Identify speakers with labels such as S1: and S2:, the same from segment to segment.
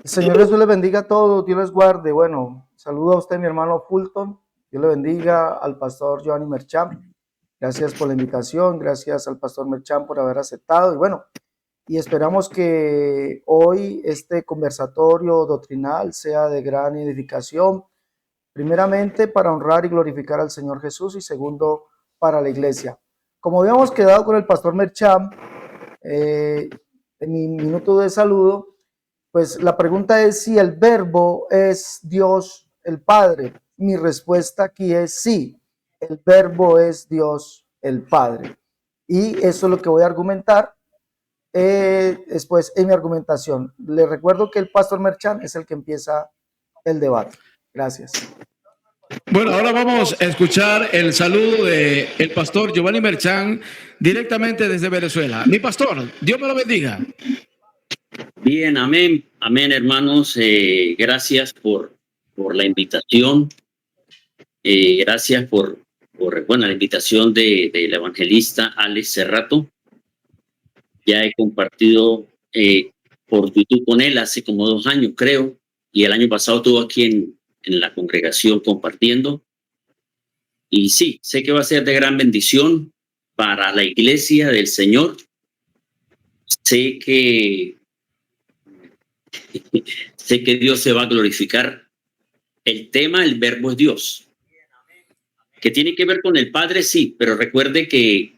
S1: Señor Jesús les bendiga a todos, Dios les guarde. Bueno, saludo a usted, mi hermano Fulton. Dios le bendiga al pastor Giovanni Merchán. Gracias por la invitación, gracias al pastor Merchán por haber aceptado. Y bueno, y esperamos que hoy este conversatorio doctrinal sea de gran edificación, primeramente para honrar y glorificar al Señor Jesús y segundo para la iglesia. Como habíamos quedado con el pastor Merchán, en mi minuto de saludo, pues la pregunta es si el verbo es Dios el Padre. Mi respuesta aquí es sí, el verbo es Dios el Padre. Y eso es lo que voy a argumentar después en mi argumentación. Les recuerdo que el pastor Merchán es el que empieza el debate. Gracias.
S2: Bueno, ahora vamos a escuchar el saludo del pastor Giovanni Merchán directamente desde Venezuela. Mi pastor, Dios me lo bendiga.
S3: Bien, amén, amén, hermanos. Gracias por la invitación. Gracias por la invitación del evangelista Alex Cerrato. Ya he compartido por YouTube con él hace como 2 años, creo, y el año pasado estuvo aquí en la congregación compartiendo. Y sí, sé que va a ser de gran bendición para la iglesia del Señor. Sé que Dios se va a glorificar. El tema, el verbo es Dios. Que tiene que ver con el Padre, sí, pero recuerde que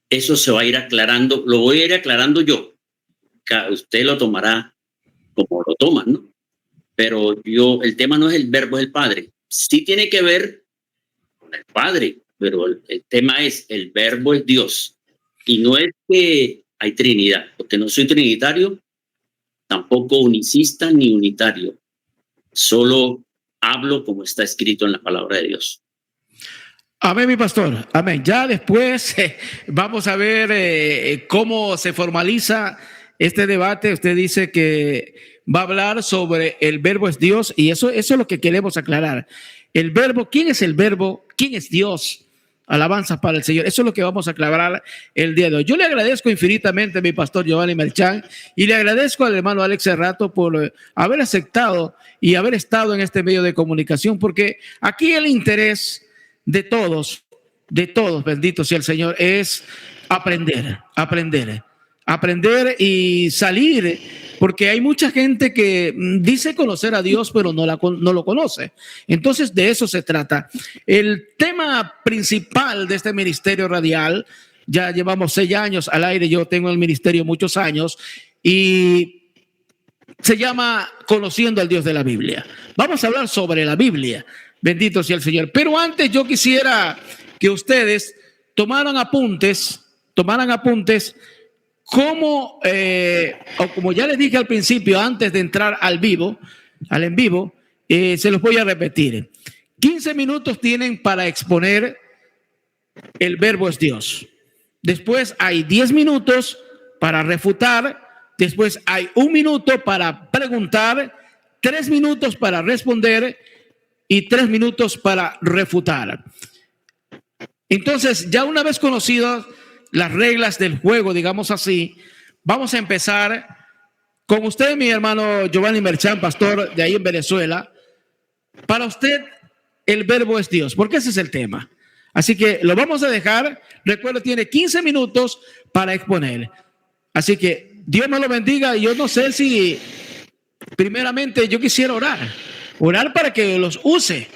S3: eso se va a ir aclarando, lo voy a ir aclarando yo. Usted lo tomará como lo toma, ¿no? Pero el tema no es el verbo, es el Padre. Sí tiene que ver con el Padre, pero el tema es el verbo es Dios. Y no es que hay Trinidad, porque no soy trinitario, tampoco unicista ni unitario. Solo hablo como está escrito en la palabra de Dios.
S2: Amén, mi pastor. Amén. Ya después vamos a ver cómo se formaliza este debate. Usted dice que va a hablar sobre el verbo es Dios y eso es lo que queremos aclarar. El verbo, ¿quién es el verbo? ¿Quién es Dios? Alabanzas para el Señor. Eso es lo que vamos a aclarar el día de hoy. Yo le agradezco infinitamente a mi pastor Giovanni Merchán y le agradezco al hermano Alex Cerrato por haber aceptado y haber estado en este medio de comunicación, porque aquí el interés de todos, bendito sea el Señor, es aprender y salir, porque hay mucha gente que dice conocer a Dios, pero no lo conoce. Entonces, de eso se trata. El tema principal de este ministerio radial, ya llevamos 6 años al aire, yo tengo el ministerio muchos años, y se llama Conociendo al Dios de la Biblia. Vamos a hablar sobre la Biblia. Bendito sea el Señor. Pero antes yo quisiera que ustedes tomaran apuntes, como ya les dije al principio, antes de entrar al en vivo, se los voy a repetir. 15 minutos tienen para exponer el verbo es Dios. Después hay 10 minutos para refutar. Después hay 1 minuto para preguntar, 3 minutos para responder y 3 minutos para refutar. Entonces, ya una vez conocidas las reglas del juego, digamos así, vamos a empezar con usted, mi hermano Giovanni Merchán, pastor de ahí en Venezuela. Para usted, el verbo es Dios, porque ese es el tema. Así que lo vamos a dejar. Recuerda, tiene 15 minutos para exponer. Así que Dios me lo bendiga. Y yo no sé si, primeramente, yo quisiera orar para que los use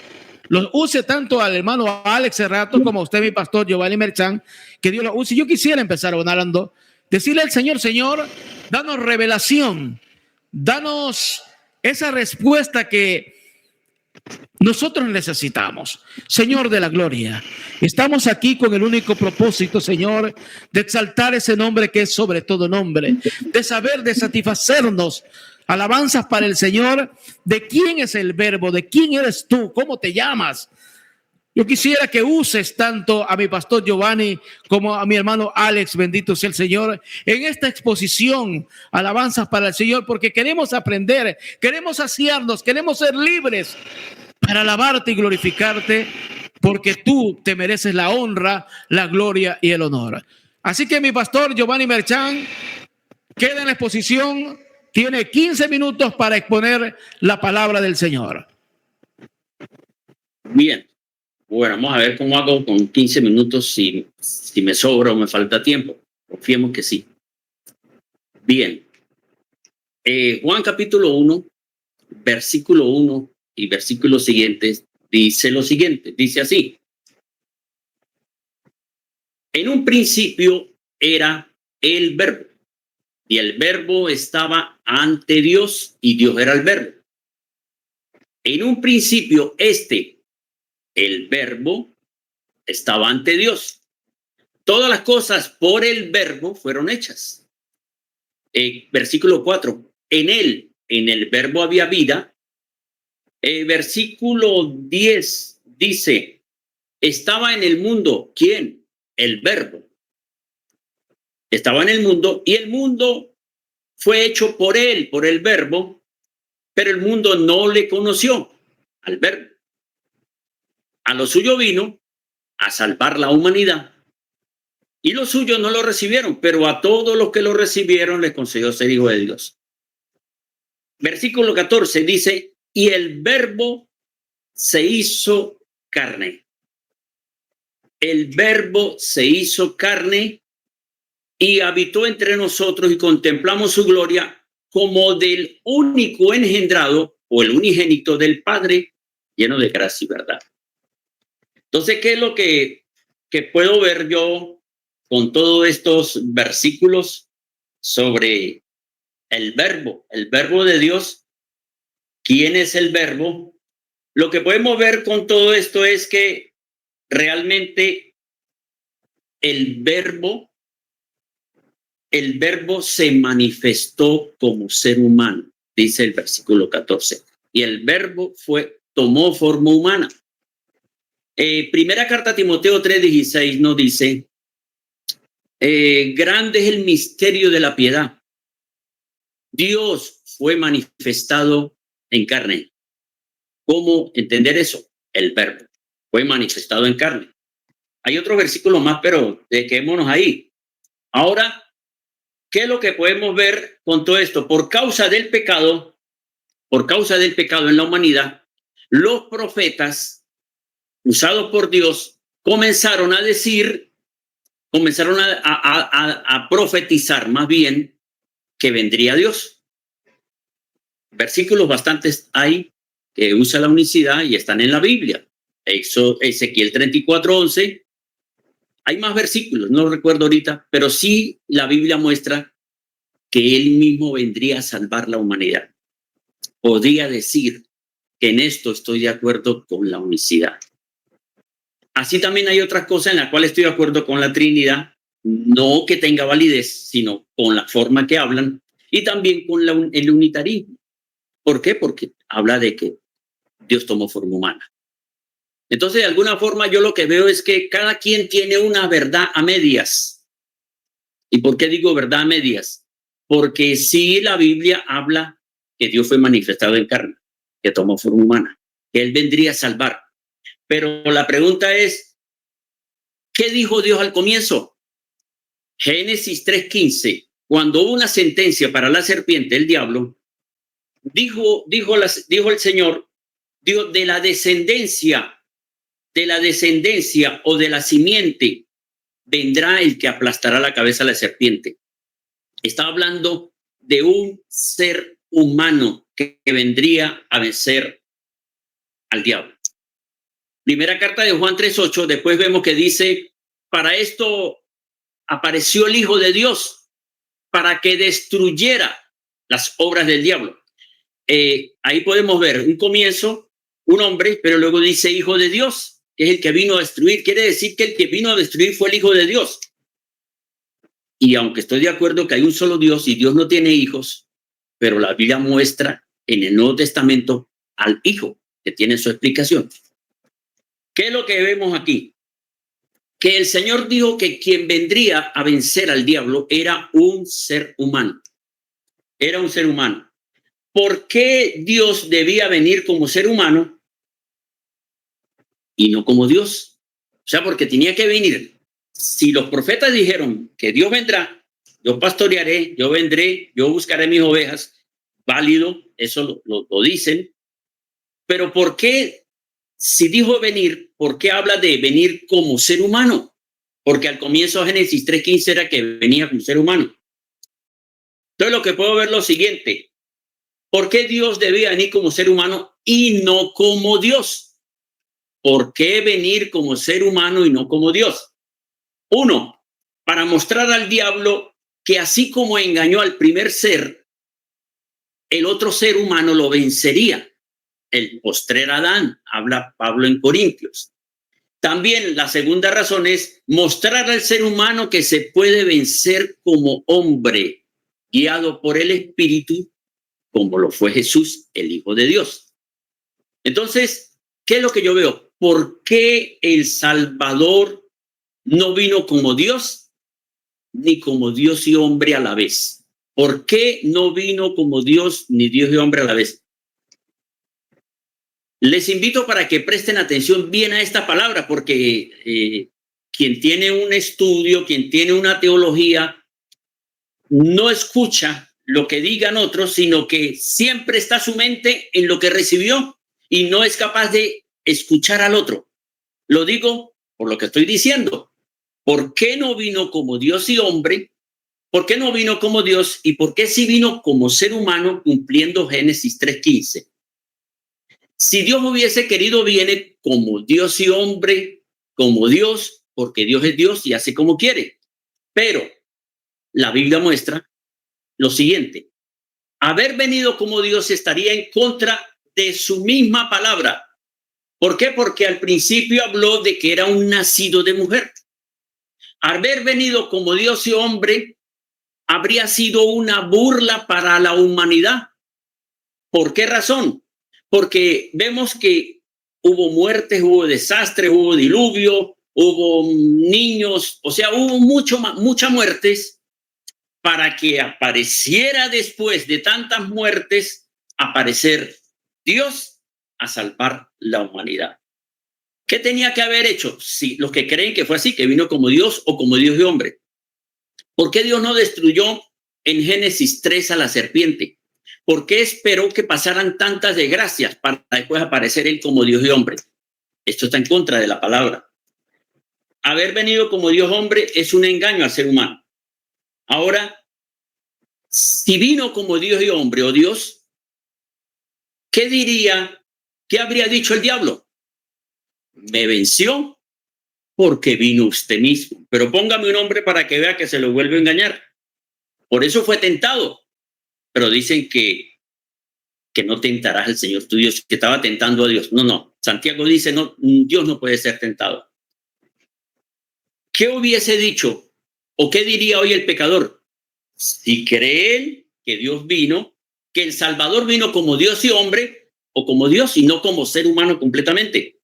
S2: tanto al hermano Alex Cerrato como a usted, mi pastor Giovanni Merchán, que Dios lo use. Yo quisiera empezar orando, decirle al Señor: Señor, danos revelación, danos esa respuesta que nosotros necesitamos. Señor de la gloria, estamos aquí con el único propósito, Señor, de exaltar ese nombre que es sobre todo nombre, de satisfacernos. Alabanzas para el Señor. ¿De quién es el verbo? ¿De quién eres tú? ¿Cómo te llamas? Yo quisiera que uses tanto a mi pastor Giovanni como a mi hermano Alex, bendito sea el Señor, en esta exposición. Alabanzas para el Señor, porque queremos aprender, queremos saciarnos, queremos ser libres para alabarte y glorificarte, porque tú te mereces la honra, la gloria y el honor. Así que mi pastor Giovanni Merchán, queda en la exposición. tiene 15 minutos para exponer la palabra del Señor.
S3: Bien, bueno, vamos a ver cómo hago con 15 minutos, si me sobra o me falta tiempo. Confiemos que sí. Bien, Juan capítulo 1, versículo 1 y versículos siguientes, dice lo siguiente, dice así: en un principio era el Verbo, y el Verbo estaba ante Dios, y Dios era el Verbo. En un principio el Verbo, estaba ante Dios. Todas las cosas por el Verbo fueron hechas. Versículo 4, en el Verbo había vida. Versículo 10 dice, estaba en el mundo, ¿quién? El Verbo. Estaba en el mundo, y el mundo fue hecho por él, por el Verbo, pero el mundo no le conoció al Verbo. A lo suyo vino a salvar la humanidad, y los suyos no lo recibieron, pero a todos los que lo recibieron les concedió ser hijo de Dios. Versículo 14 dice, y el Verbo se hizo carne. El Verbo se hizo carne y habitó entre nosotros, y contemplamos su gloria como del único engendrado, o el unigénito del Padre, lleno de gracia y verdad. Entonces, ¿qué es lo que puedo ver yo con todos estos versículos sobre el Verbo de Dios? ¿Quién es el Verbo? Lo que podemos ver con todo esto es que realmente el Verbo se manifestó como ser humano, dice el versículo 14. Y el Verbo tomó forma humana. Primera carta a Timoteo 3:16 nos dice, grande es el misterio de la piedad. Dios fue manifestado en carne. ¿Cómo entender eso? El Verbo fue manifestado en carne. Hay otro versículo más, pero quedémonos ahí. Ahora, ¿qué es lo que podemos ver con todo esto? Por causa del pecado en la humanidad, los profetas usados por Dios comenzaron a decir, a profetizar más bien que vendría Dios. Versículos bastantes hay que usa la unicidad y están en la Biblia. Ezequiel 34:11. Hay más versículos, no recuerdo ahorita, pero sí la Biblia muestra que él mismo vendría a salvar la humanidad. Podría decir que en esto estoy de acuerdo con la unicidad. Así también hay otras cosas en las cuales estoy de acuerdo con la Trinidad, no que tenga validez, sino con la forma que hablan, y también con el unitarismo. ¿Por qué? Porque habla de que Dios tomó forma humana. Entonces, de alguna forma, yo lo que veo es que cada quien tiene una verdad a medias. ¿Y por qué digo verdad a medias? Porque sí, la Biblia habla que Dios fue manifestado en carne, que tomó forma humana, que Él vendría a salvar. Pero la pregunta es, ¿qué dijo Dios al comienzo? Génesis 3:15, cuando hubo una sentencia para la serpiente, el diablo, dijo el Señor, dijo, de la descendencia o de la simiente vendrá el que aplastará la cabeza de la serpiente. Está hablando de un ser humano que vendría a vencer al diablo. Primera carta de Juan 3:8, después vemos que dice, para esto apareció el Hijo de Dios, para que destruyera las obras del diablo. Ahí podemos ver un comienzo, un hombre, pero luego dice Hijo de Dios, que es el que vino a destruir. Quiere decir que el que vino a destruir fue el Hijo de Dios. Y aunque estoy de acuerdo que hay un solo Dios y Dios no tiene hijos, pero la Biblia muestra en el Nuevo Testamento al Hijo, que tiene su explicación. ¿Qué es lo que vemos aquí? Que el Señor dijo que quien vendría a vencer al diablo era un ser humano. Era un ser humano. ¿Por qué Dios debía venir como ser humano y no como Dios? O sea, porque tenía que venir. Si los profetas dijeron que Dios vendrá, yo pastorearé, yo vendré, yo buscaré mis ovejas, válido, eso lo dicen. Pero ¿por qué, si dijo venir, por qué habla de venir como ser humano? Porque al comienzo Génesis 3:15 era que venía como ser humano. Entonces lo que puedo ver es lo siguiente. ¿Por qué Dios debía venir como ser humano y no como Dios? ¿Por qué venir como ser humano y no como Dios? Uno, para mostrar al diablo que así como engañó al primer ser, el otro ser humano lo vencería. El postrer Adán, habla Pablo en Corintios. También la segunda razón es mostrar al ser humano que se puede vencer como hombre, guiado por el Espíritu, como lo fue Jesús, el Hijo de Dios. Entonces, ¿qué es lo que yo veo? ¿Por qué el Salvador no vino como Dios, ni como Dios y hombre a la vez? ¿Por qué no vino como Dios, ni Dios y hombre a la vez? Les invito para que presten atención bien a esta palabra, porque quien tiene un estudio, quien tiene una teología, no escucha lo que digan otros, sino que siempre está su mente en lo que recibió y no es capaz de escuchar al otro. Lo digo por lo que estoy diciendo. ¿Por qué no vino como Dios y hombre? ¿Por qué no vino como Dios? ¿Y por qué sí vino como ser humano cumpliendo Génesis 3:15? Si Dios hubiese querido, viene como Dios y hombre, como Dios, porque Dios es Dios y hace como quiere. Pero la Biblia muestra lo siguiente. Haber venido como Dios estaría en contra de su misma palabra. ¿Por qué? Porque al principio habló de que era un nacido de mujer. Haber venido como Dios y hombre habría sido una burla para la humanidad. ¿Por qué razón? Porque vemos que hubo muertes, hubo desastres, hubo diluvio, hubo niños, o sea, hubo muchas muertes para que apareciera después de tantas muertes, aparecer Dios a salvar la humanidad. ¿Qué tenía que haber hecho? Sí, los que creen que fue así, que vino como Dios o como Dios y hombre. ¿Por qué Dios no destruyó en Génesis 3 a la serpiente? ¿Por qué esperó que pasaran tantas desgracias para después aparecer él como Dios y hombre? Esto está en contra de la palabra. Haber venido como Dios hombre es un engaño al ser humano. Ahora, si vino como Dios y hombre o Dios, ¿qué diría? ¿Qué habría dicho el diablo? Me venció porque vino usted mismo. Pero póngame un hombre para que vea que se lo vuelve a engañar. Por eso fue tentado. Pero dicen que no tentarás al Señor tu Dios, que estaba tentando a Dios. No. Santiago dice, no, Dios no puede ser tentado. ¿Qué hubiese dicho o qué diría hoy el pecador? Si creen que Dios vino, que el Salvador vino como Dios y hombre, o como Dios y no como ser humano completamente.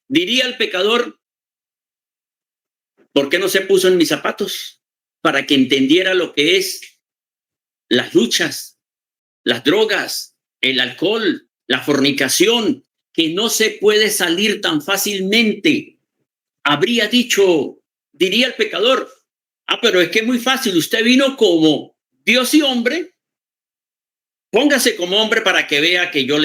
S3: Diría el pecador, ¿por qué no se puso en mis zapatos? Para que entendiera lo que es las luchas, las drogas, el alcohol, la fornicación, que no se puede salir tan fácilmente. Habría dicho, diría el pecador, pero es que es muy fácil, usted vino como Dios y hombre, póngase como hombre para que vea que yo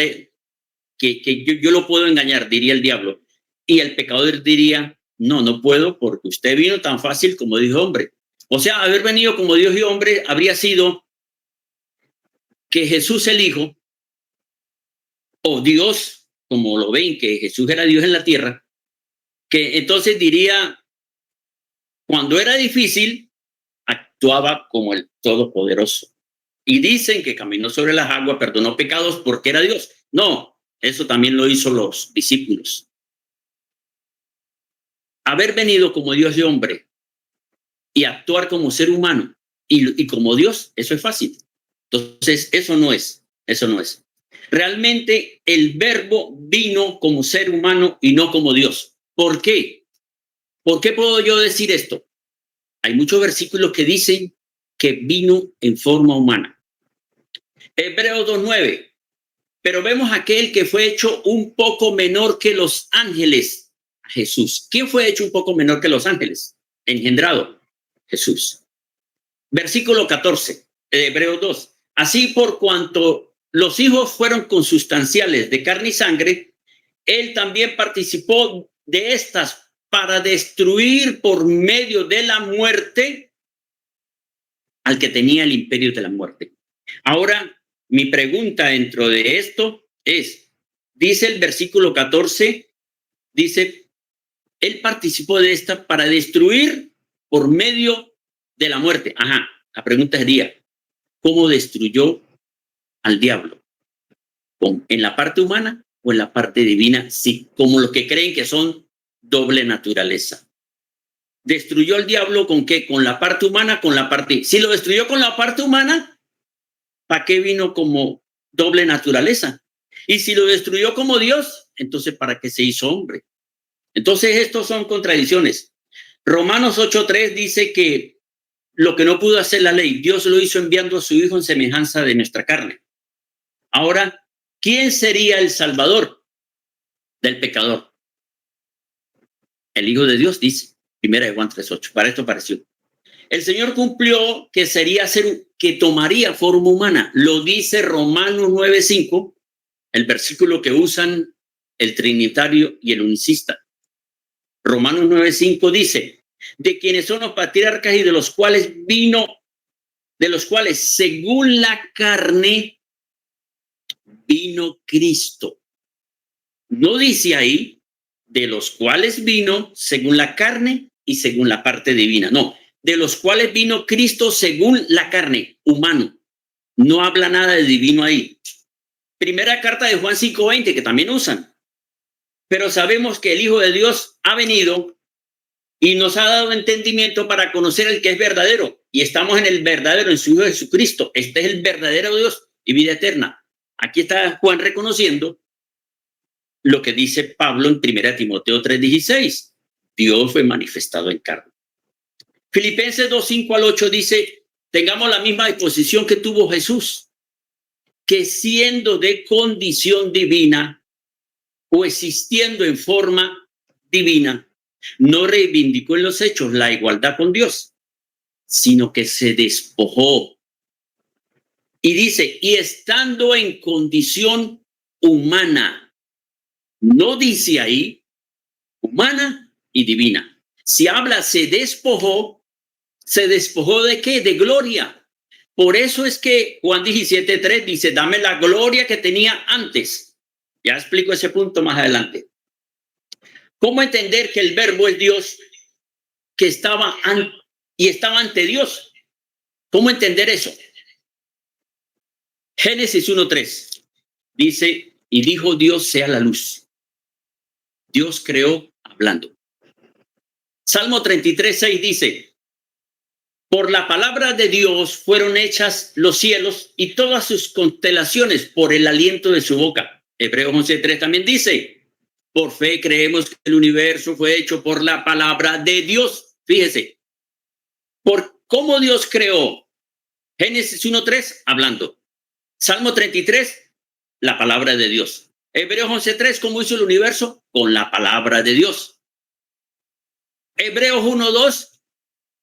S3: lo puedo engañar, diría el diablo. Y el pecador diría, no puedo porque usted vino tan fácil como Dios y hombre. O sea, haber venido como Dios y hombre habría sido que Jesús el Hijo, o Dios, como lo ven, que Jesús era Dios en la tierra, que entonces diría, cuando era difícil, actuaba como el Todopoderoso. Y dicen que caminó sobre las aguas, perdonó pecados porque era Dios. No, eso también lo hizo los discípulos. Haber venido como Dios y hombre y actuar como ser humano y como Dios, eso es fácil. Entonces, eso no es. Realmente el Verbo vino como ser humano y no como Dios. ¿Por qué? ¿Por qué puedo yo decir esto? Hay muchos versículos que dicen que vino en forma humana. Hebreos 2:9. Pero vemos aquel que fue hecho un poco menor que los ángeles, Jesús. ¿Quién fue hecho un poco menor que los ángeles? Engendrado, Jesús. Versículo 14 de Hebreos 2. Así por cuanto los hijos fueron consustanciales de carne y sangre, él también participó de estas para destruir por medio de la muerte al que tenía el imperio de la muerte. Ahora, mi pregunta dentro de esto es, dice el versículo 14, dice, él participó de esta para destruir por medio de la muerte. Ajá, la pregunta sería, ¿cómo destruyó al diablo? ¿En la parte humana o en la parte divina? Sí, como los que creen que son doble naturaleza. ¿Destruyó al diablo con qué? ¿Con la parte humana? Con la parte... Si lo destruyó con la parte humana, ¿para qué vino como doble naturaleza? Y si lo destruyó como Dios, entonces ¿para qué se hizo hombre? Entonces estos son contradicciones. Romanos 8:3 dice que lo que no pudo hacer la ley, Dios lo hizo enviando a su Hijo en semejanza de nuestra carne. Ahora, ¿quién sería el salvador del pecador? El Hijo de Dios, dice 1 Juan 3:8. Para esto pareció. El Señor cumplió que que tomaría forma humana. Lo dice Romanos 9:5, el versículo que usan el trinitario y el unicista. Romanos 9:5 dice, de quienes son los patriarcas y de los cuales según la carne vino Cristo. No dice ahí de los cuales vino según la carne y según la parte divina. No, de los cuales vino Cristo según la carne, humano. No habla nada de divino ahí. Primera carta de Juan 5:20, que también usan. Pero sabemos que el Hijo de Dios ha venido y nos ha dado entendimiento para conocer el que es verdadero. Y estamos en el verdadero, en su Hijo Jesucristo. Este es el verdadero Dios y vida eterna. Aquí está Juan reconociendo lo que dice Pablo en 1 Timoteo 3:16. Dios fue manifestado en carne. Filipenses 2:5-8 dice, tengamos la misma disposición que tuvo Jesús, que siendo de condición divina o existiendo en forma divina, no reivindicó en los hechos la igualdad con Dios, sino que se despojó. Y dice, y estando en condición humana, no dice ahí humana y divina. Si habla se despojó ¿de qué? De gloria. Por eso es que Juan 17:3 dice, dame la gloria que tenía antes. Ya explico ese punto más adelante. ¿Cómo entender que el verbo es Dios que estaba ante Dios? ¿Cómo entender eso? Génesis 1:3 dice, y dijo Dios sea la luz. Dios creó hablando. Salmo 33:6 dice, por la palabra de Dios fueron hechas los cielos y todas sus constelaciones por el aliento de su boca. Hebreos 11:3 también dice, por fe creemos que el universo fue hecho por la palabra de Dios. Fíjese, por cómo Dios creó. Génesis 1:3, hablando. Salmo 33, la palabra de Dios. Hebreos 11:3, ¿cómo hizo el universo? Con la palabra de Dios. Hebreos 1:2,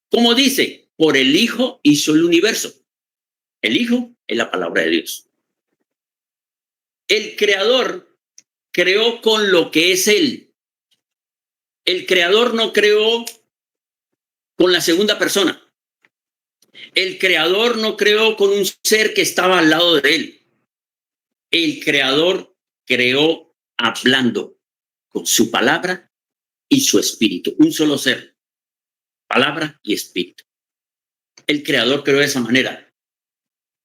S3: ¿cómo dice? Por el Hijo hizo el universo. El Hijo es la palabra de Dios. El Creador creó con lo que es Él. El Creador no creó con la segunda persona. El Creador no creó con un ser que estaba al lado de Él. El Creador creó hablando con su palabra y su espíritu. Un solo ser. Palabra y espíritu. El Creador creó de esa manera.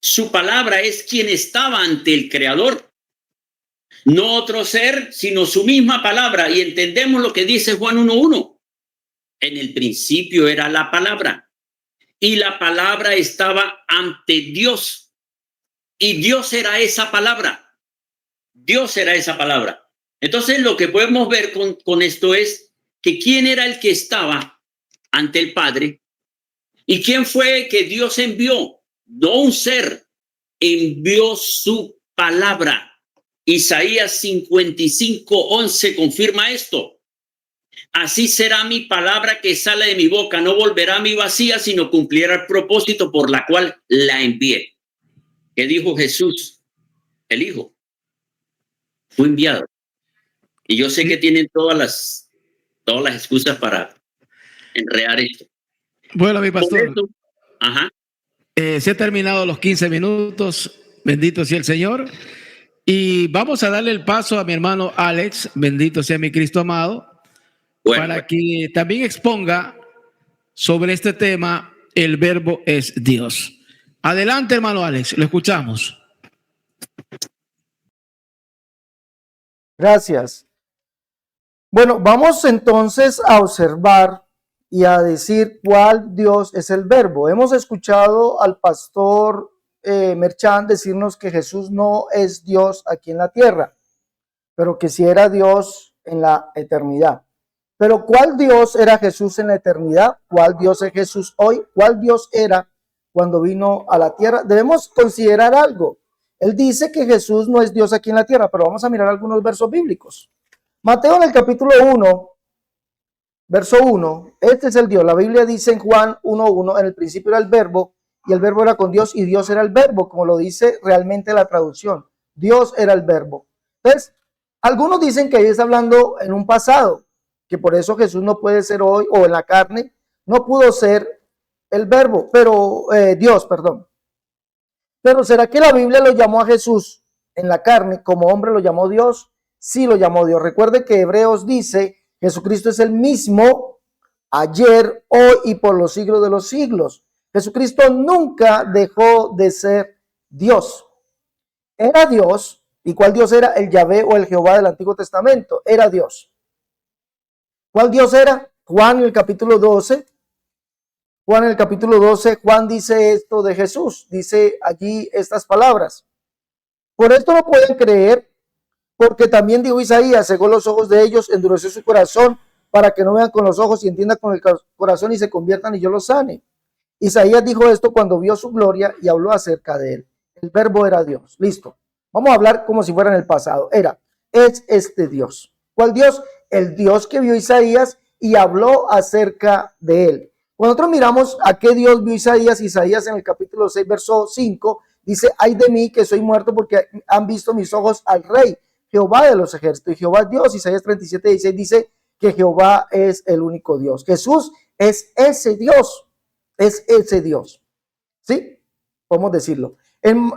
S3: Su palabra es quien estaba ante el Creador. No otro ser, sino su misma palabra. Y entendemos lo que dice Juan 1:1. En el principio era la palabra. Y la palabra estaba ante Dios. Y Dios era esa palabra. Dios era esa palabra. Entonces lo que podemos ver con esto es que quién era el que estaba ante el Padre y quién fue que Dios envió. No un ser, envió su palabra. Isaías 55:11 confirma esto. Así será mi palabra que sale de mi boca, no volverá a mí vacía, sino cumplirá el propósito por la cual la envié. ¿Qué dijo Jesús? el Hijo. Fue enviado. Y yo sé que tienen todas las excusas para enredar esto.
S2: Bueno, mi
S3: Por
S2: pastor,
S3: eso, ajá,
S2: se han terminado los 15 minutos. Bendito sea el Señor. Y vamos a darle el paso a mi hermano Alex, bendito sea mi Cristo amado,
S3: bueno,
S2: para que también exponga sobre este tema, el verbo es Dios. Adelante, hermano Alex, lo escuchamos.
S1: Gracias. Bueno, vamos entonces a observar y a decir cuál Dios es el verbo. Hemos escuchado al pastor Merchán decirnos que Jesús no es Dios aquí en la tierra, pero que sí era Dios en la eternidad. Pero ¿cuál Dios era Jesús en la eternidad? ¿Cuál Dios es Jesús hoy? ¿Cuál Dios era cuando vino a la tierra? Debemos considerar algo. Él dice que Jesús no es Dios aquí en la tierra, pero vamos a mirar algunos versos bíblicos. Mateo en el capítulo 1, verso 1, este es el Dios. La Biblia dice en Juan 1:1, en el principio era el verbo, y el verbo era con Dios, y Dios era el verbo, como lo dice realmente la traducción. Dios era el verbo. Entonces, algunos dicen que ahí está hablando en un pasado, que por eso Jesús no puede ser hoy, o en la carne, no pudo ser el verbo, pero Dios, perdón. Pero ¿será que la Biblia lo llamó a Jesús en la carne como hombre lo llamó Dios? Sí lo llamó Dios. Recuerde que Hebreos dice, Jesucristo es el mismo ayer, hoy y por los siglos de los siglos. Jesucristo nunca dejó de ser Dios. Era Dios. ¿Y cuál Dios era? El Yahvé o el Jehová del Antiguo Testamento. Era Dios. ¿Cuál Dios era? Juan en el capítulo 12. Juan en el capítulo 12, Juan dice esto de Jesús. Dice allí estas palabras. Por esto no pueden creer, porque también dijo Isaías, cegó los ojos de ellos, endureció su corazón, para que no vean con los ojos y entiendan con el corazón y se conviertan y yo los sane. Isaías dijo esto cuando vio su gloria y habló acerca de él. El verbo era Dios. Listo. Vamos a hablar como si fuera en el pasado. Es este Dios. ¿Cuál Dios? El Dios que vio Isaías y habló acerca de él. Cuando nosotros miramos a qué Dios vio Isaías en el capítulo 6, verso 5, dice, ay de mí que soy muerto porque han visto mis ojos al Rey, Jehová de los ejércitos. Y Jehová es Dios. Isaías 37, 16 dice que Jehová es el único Dios. Jesús es ese Dios. Es ese Dios. ¿Sí? Podemos decirlo. En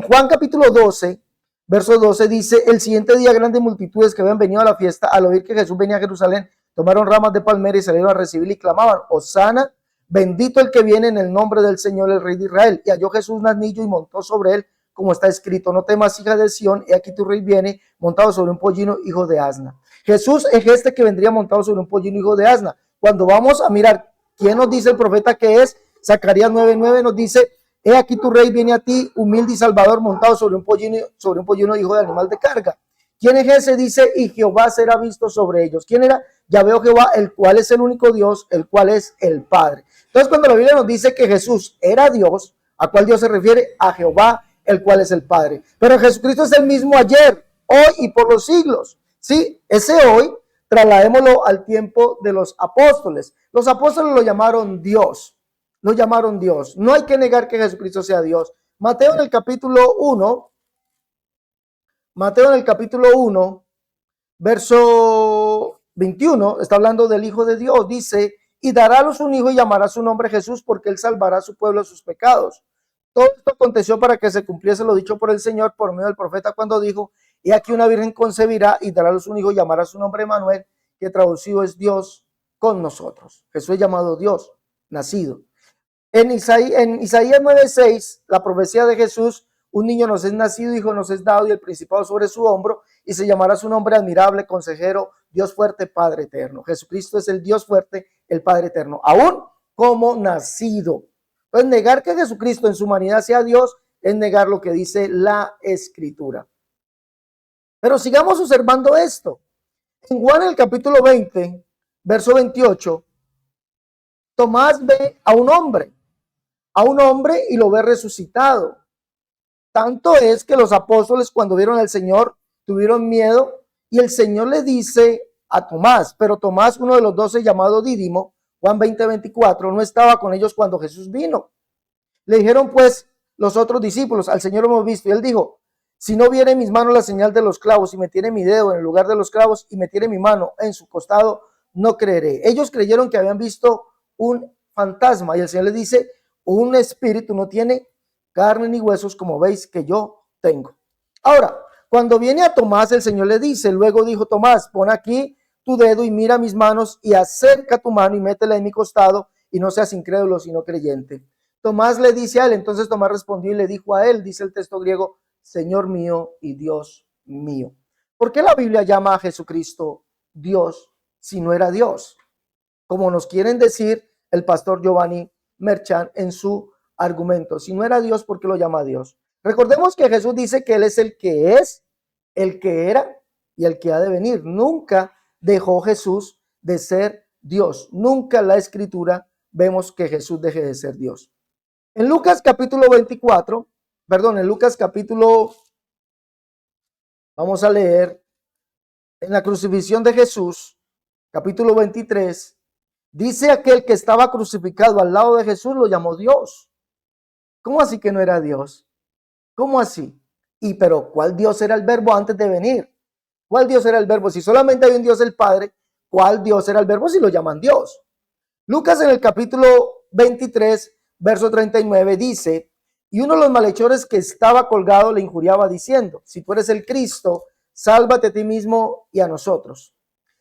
S1: Juan capítulo 12, verso 12 dice, el siguiente día grandes multitudes que habían venido a la fiesta, al oír que Jesús venía a Jerusalén, tomaron ramas de palmera y salieron a recibir y clamaban, Hosana, bendito el que viene en el nombre del Señor, el Rey de Israel. Y halló Jesús un asnillo y montó sobre él, como está escrito, no temas, hija de Sión, y aquí tu rey viene montado sobre un pollino, hijo de asna. Jesús es este que vendría montado sobre un pollino, hijo de asna. Cuando vamos a mirar quién nos dice el profeta que es, Zacarías 9:9 nos dice, he aquí tu rey viene a ti, humilde y salvador, montado sobre un pollino, hijo de animal de carga. ¿Quién es ese? Dice, y Jehová será visto sobre ellos. ¿Quién era? Yahvé Jehová, el cual es el único Dios, el cual es el Padre. Entonces, cuando la Biblia nos dice que Jesús era Dios, ¿a cuál Dios se refiere? A Jehová, el cual es el Padre. Pero Jesucristo es el mismo ayer, hoy y por los siglos. Sí, ese hoy, trasladémoslo al tiempo de los apóstoles. Los apóstoles lo llamaron Dios. Lo llamaron Dios. No hay que negar que Jesucristo sea Dios. Mateo en el capítulo 1, verso 21, está hablando del Hijo de Dios. Dice, y darálos un hijo y llamará su nombre Jesús, porque él salvará a su pueblo de sus pecados. Todo esto aconteció para que se cumpliese lo dicho por el Señor por medio del profeta cuando dijo, y aquí una virgen concebirá y dará a luz un hijo y llamará su nombre Emmanuel, que traducido es Dios con nosotros. Jesús es llamado Dios, nacido. En Isaías 9:6, la profecía de Jesús, un niño nos es nacido, hijo nos es dado y el principado sobre su hombro, y se llamará su nombre admirable, consejero, Dios fuerte, Padre eterno. Jesucristo es el Dios fuerte, el Padre eterno, aún como nacido. Entonces, negar que Jesucristo en su humanidad sea Dios es negar lo que dice la Escritura. Pero sigamos observando esto. En Juan, el capítulo 20, verso 28, Tomás ve a un hombre y lo ve resucitado. Tanto es que los apóstoles cuando vieron al Señor tuvieron miedo y el Señor le dice a Tomás, pero Tomás, uno de los 12 llamado Dídimo, Juan 20:24, no estaba con ellos cuando Jesús vino. Le dijeron pues los otros discípulos, al Señor hemos visto, y él dijo, Si no viere en mis manos la señal de los clavos y metiere mi dedo en el lugar de los clavos y metiere mi mano en su costado, no creeré. Ellos creyeron que habían visto un fantasma y el Señor les dice, un espíritu no tiene carne ni huesos como veis que yo tengo. Ahora, cuando viene a Tomás, el Señor le dice, luego dijo Tomás, pon aquí tu dedo y mira mis manos y acerca tu mano y métela en mi costado y no seas incrédulo sino creyente. Tomás le dice a él, entonces Tomás respondió y le dijo a él, dice el texto griego, Señor mío y Dios mío. ¿Por qué la Biblia llama a Jesucristo Dios si no era Dios? Como nos quieren decir el pastor Giovanni Merchan en su argumento. Si no era Dios, ¿por qué lo llama Dios? Recordemos que Jesús dice que Él es, el que era y el que ha de venir. Nunca dejó Jesús de ser Dios. Nunca en la Escritura vemos que Jesús deje de ser Dios. En Lucas capítulo 24, en Lucas capítulo, vamos a leer, en la crucifixión de Jesús, capítulo 23, dice aquel que estaba crucificado al lado de Jesús lo llamó Dios. ¿Cómo así que no era Dios? ¿Cómo así? Pero ¿cuál Dios era el verbo antes de venir? ¿Cuál Dios era el verbo? Si solamente hay un Dios el Padre, ¿cuál Dios era el verbo si lo llaman Dios? Lucas en el capítulo 23, verso 39 dice, y uno de los malhechores que estaba colgado le injuriaba diciendo, si tú eres el Cristo, sálvate a ti mismo y a nosotros.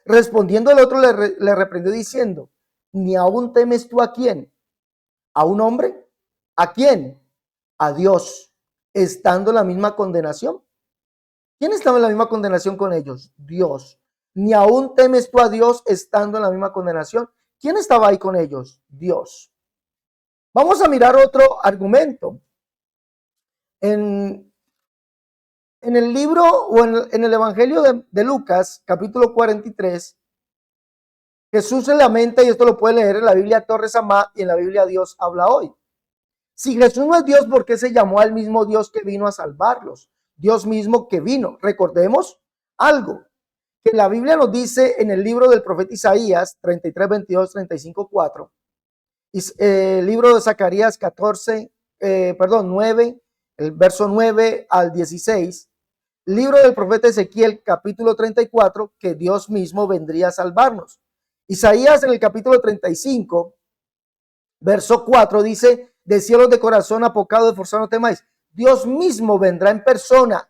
S1: Respondiendo el otro le reprendió diciendo, ¿ni aún temes tú a quién? ¿A un hombre? ¿A quién? A Dios, estando en la misma condenación. ¿Quién estaba en la misma condenación con ellos? Dios. ¿Ni aún temes tú a Dios estando en la misma condenación? ¿Quién estaba ahí con ellos? Dios. Vamos a mirar otro argumento. En el libro o en el Evangelio de Lucas, capítulo 43, Jesús se lamenta, y esto lo puede leer en la Biblia Torres Amá y en la Biblia Dios habla hoy. Si Jesús no es Dios, ¿por qué se llamó al mismo Dios que vino a salvarlos? Dios mismo que vino. Recordemos algo que la Biblia nos dice en el libro del profeta Isaías 33, 22, 35, 4. El libro de Zacarías 9, el verso 9 al 16. Libro del profeta Ezequiel capítulo 34, que Dios mismo vendría a salvarnos. Isaías en el capítulo 35, verso 4 dice, de cielos de corazón apocado de forzado no temáis. Dios mismo vendrá en persona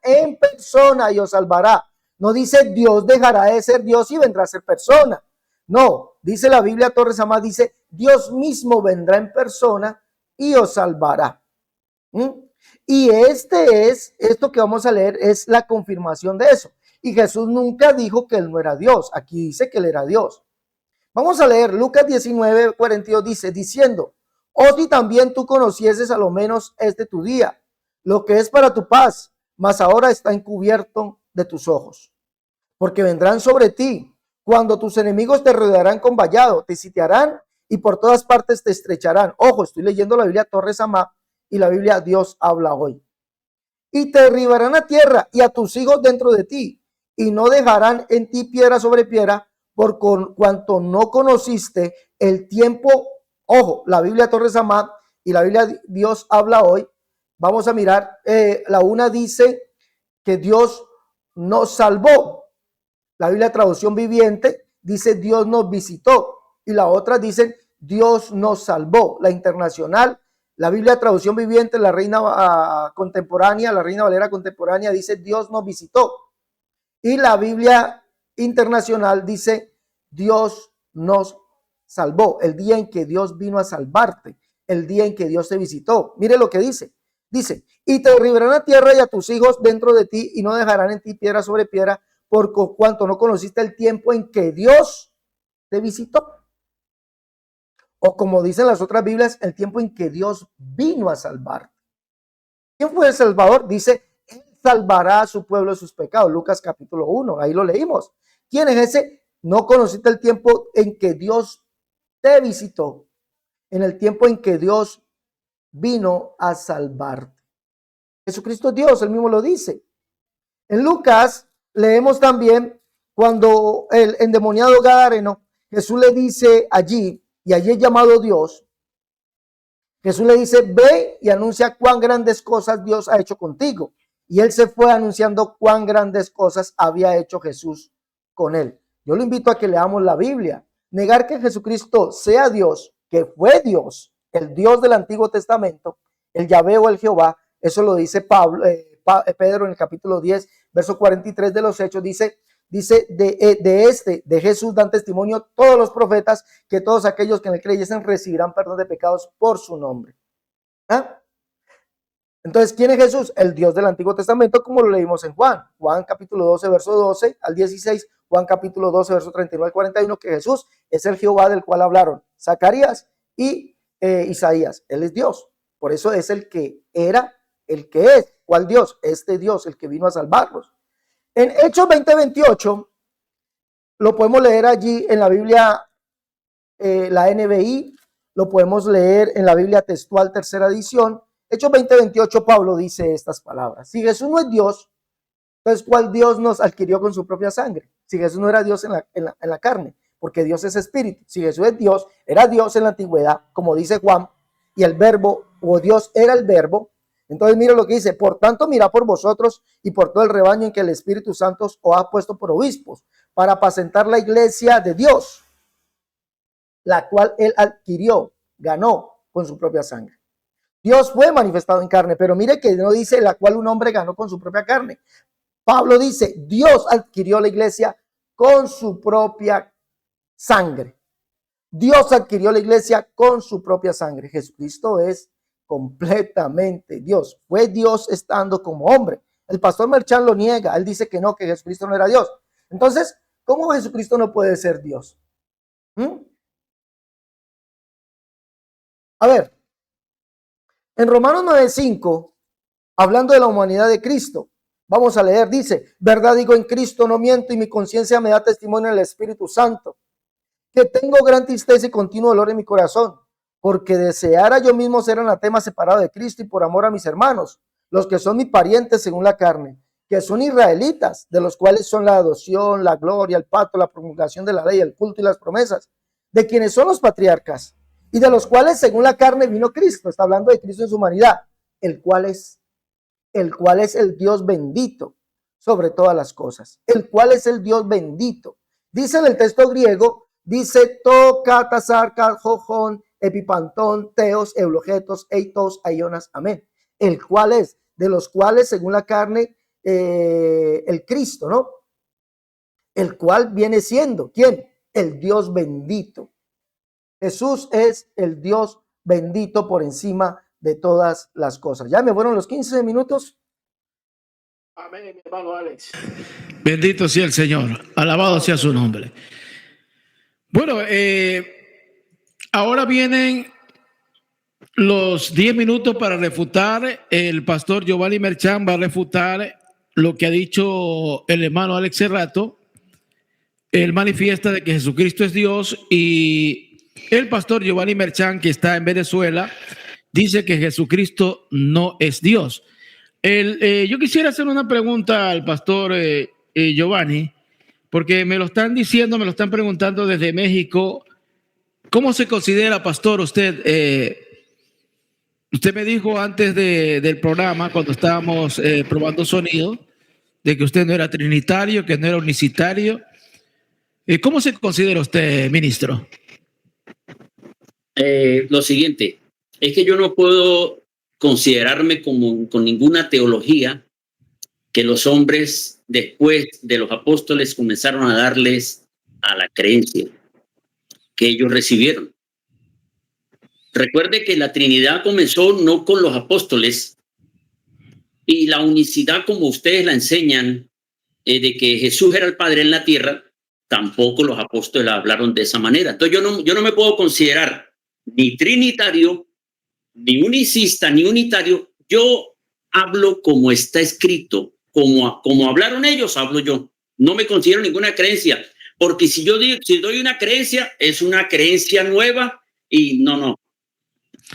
S1: y os salvará. No dice Dios dejará de ser Dios y vendrá a ser persona. No, dice la Biblia Torres Amá, dice Dios mismo vendrá en persona y os salvará. Y esto que vamos a leer es la confirmación de eso. Y Jesús nunca dijo que él no era Dios. Aquí dice que él era Dios. Vamos a leer Lucas 19, 42 dice, diciendo, oh, si también tú conocieses a lo menos tu día, lo que es para tu paz, mas ahora está encubierto de tus ojos. Porque vendrán sobre ti, cuando tus enemigos te rodearán con vallado, te sitiarán y por todas partes te estrecharán. Ojo, estoy leyendo la Biblia Torres Amá y la Biblia Dios habla hoy. Y te derribarán a tierra y a tus hijos dentro de ti, y no dejarán en ti piedra sobre piedra, por cuanto no conociste el tiempo. Ojo, la Biblia Torres Amá y la Biblia Dios habla hoy. Vamos a mirar, la una dice que Dios nos salvó. La Biblia Traducción Viviente dice Dios nos visitó. Y la otra dice Dios nos salvó. La Internacional, la Biblia Traducción Viviente, la Reina Contemporánea, la Reina Valera Contemporánea dice Dios nos visitó. Y la Biblia Internacional dice Dios nos salvó. El día en que Dios vino a salvarte, el día en que Dios te visitó. Mire lo que dice. Dice, y te derribarán a tierra y a tus hijos dentro de ti, y no dejarán en ti piedra sobre piedra, por cuanto no conociste el tiempo en que Dios te visitó. O como dicen las otras Biblias, el tiempo en que Dios vino a salvarte. ¿Quién fue el Salvador? Dice, Él salvará a su pueblo de sus pecados. Lucas capítulo 1, ahí lo leímos. ¿Quién es ese? No conociste el tiempo en que Dios te visitó, en el tiempo en que Dios vino a salvarte. Jesucristo es Dios, Él mismo lo dice. En Lucas leemos también cuando el endemoniado gadareno, Jesús le dice allí, y allí es llamado Dios, Jesús le dice, ve y anuncia cuán grandes cosas Dios ha hecho contigo. y él se fue anunciando cuán grandes cosas había hecho Jesús con él. Yo lo invito a que leamos la Biblia. Negar que Jesucristo sea Dios, que fue Dios, el Dios del Antiguo Testamento, el Yahvé o el Jehová, eso lo dice Pedro en el capítulo 10, verso 43 de los Hechos, dice de Jesús dan testimonio todos los profetas, que todos aquellos que en él creyesen recibirán perdón de pecados por su nombre. ¿Ah? Entonces, ¿quién es Jesús? El Dios del Antiguo Testamento, como lo leímos en Juan capítulo 12, verso 12 al 16, Juan capítulo 12, verso 39 al 41, que Jesús es el Jehová del cual hablaron Zacarías y Isaías. Él es Dios, por eso es el que era, el que es. ¿Cuál Dios? Este Dios, el que vino a salvarlos. En Hechos 20:28, lo podemos leer allí en la Biblia, la NBI, lo podemos leer en la Biblia textual, tercera edición. Hechos 20:28, Pablo dice estas palabras: si Jesús no es Dios, entonces ¿cuál Dios nos adquirió con su propia sangre? Si Jesús no era Dios en la carne, porque Dios es espíritu. Si Jesús es Dios, era Dios en la antigüedad, como dice Juan, y el verbo, o Dios era el verbo. Entonces mire lo que dice: por tanto, mirad por vosotros y por todo el rebaño en que el Espíritu Santo os ha puesto por obispos, para apacentar la iglesia de Dios, la cual él adquirió, ganó con su propia sangre. Dios fue manifestado en carne, pero mire que no dice la cual un hombre ganó con su propia carne. Pablo dice: Dios adquirió la iglesia con su propia sangre. Dios adquirió la iglesia con su propia sangre. Jesucristo es completamente Dios. Fue Dios estando como hombre. El pastor Merchan lo niega. Él dice que no, que Jesucristo no era Dios. Entonces, ¿cómo Jesucristo no puede ser Dios? A ver, en Romanos 9:5, hablando de la humanidad de Cristo, vamos a leer, dice: verdad digo en Cristo, no miento, y mi conciencia me da testimonio en el Espíritu Santo, que tengo gran tristeza y continuo dolor en mi corazón, porque deseara yo mismo ser anatema separado de Cristo y por amor a mis hermanos, los que son mis parientes según la carne, que son israelitas, de los cuales son la adopción, la gloria, el pacto, la promulgación de la ley, el culto y las promesas, de quienes son los patriarcas, y de los cuales según la carne vino Cristo. Está hablando de Cristo en su humanidad, el cual es el Dios bendito sobre todas las cosas, el cual es el Dios bendito. Dice en el texto griego, dice to, kata, sarka, jojon, epipantón, teos, eulogetos, eitos, aionas, amén. El cual es, de los cuales según la carne, el Cristo, ¿no? El cual viene siendo, ¿quién? El Dios bendito. Jesús es el Dios bendito por encima de todas las cosas. Ya me fueron los 15 minutos.
S2: Amén, mi hermano Alex. Bendito sea el Señor. Alabado sea su nombre. Bueno, ahora vienen los 10 minutos para refutar. El pastor Giovanni Merchan va a refutar lo que ha dicho el hermano Alex Cerrato. Él manifiesta de que Jesucristo es Dios, y el pastor Giovanni Merchan, que está en Venezuela, dice que Jesucristo no es Dios. Yo quisiera hacer una pregunta al pastor Giovanni, porque me lo están diciendo, me lo están preguntando desde México. ¿Cómo se considera, pastor, usted? Usted me dijo antes del programa, cuando estábamos probando sonido, de que usted no era trinitario, que no era unicitario. ¿Cómo se considera usted, ministro?
S3: Lo siguiente, es que yo no puedo considerarme con ninguna teología que los hombres después de los apóstoles comenzaron a darles a la creencia que ellos recibieron. Recuerde que la Trinidad comenzó no con los apóstoles, y la unicidad como ustedes la enseñan, de que Jesús era el Padre en la tierra, tampoco los apóstoles hablaron de esa manera. Entonces yo no me puedo considerar ni trinitario, ni unicista, ni unitario. Yo hablo como está escrito, como hablaron ellos, hablo yo. No me considero ninguna creencia, porque si doy una creencia, es una creencia nueva, y no,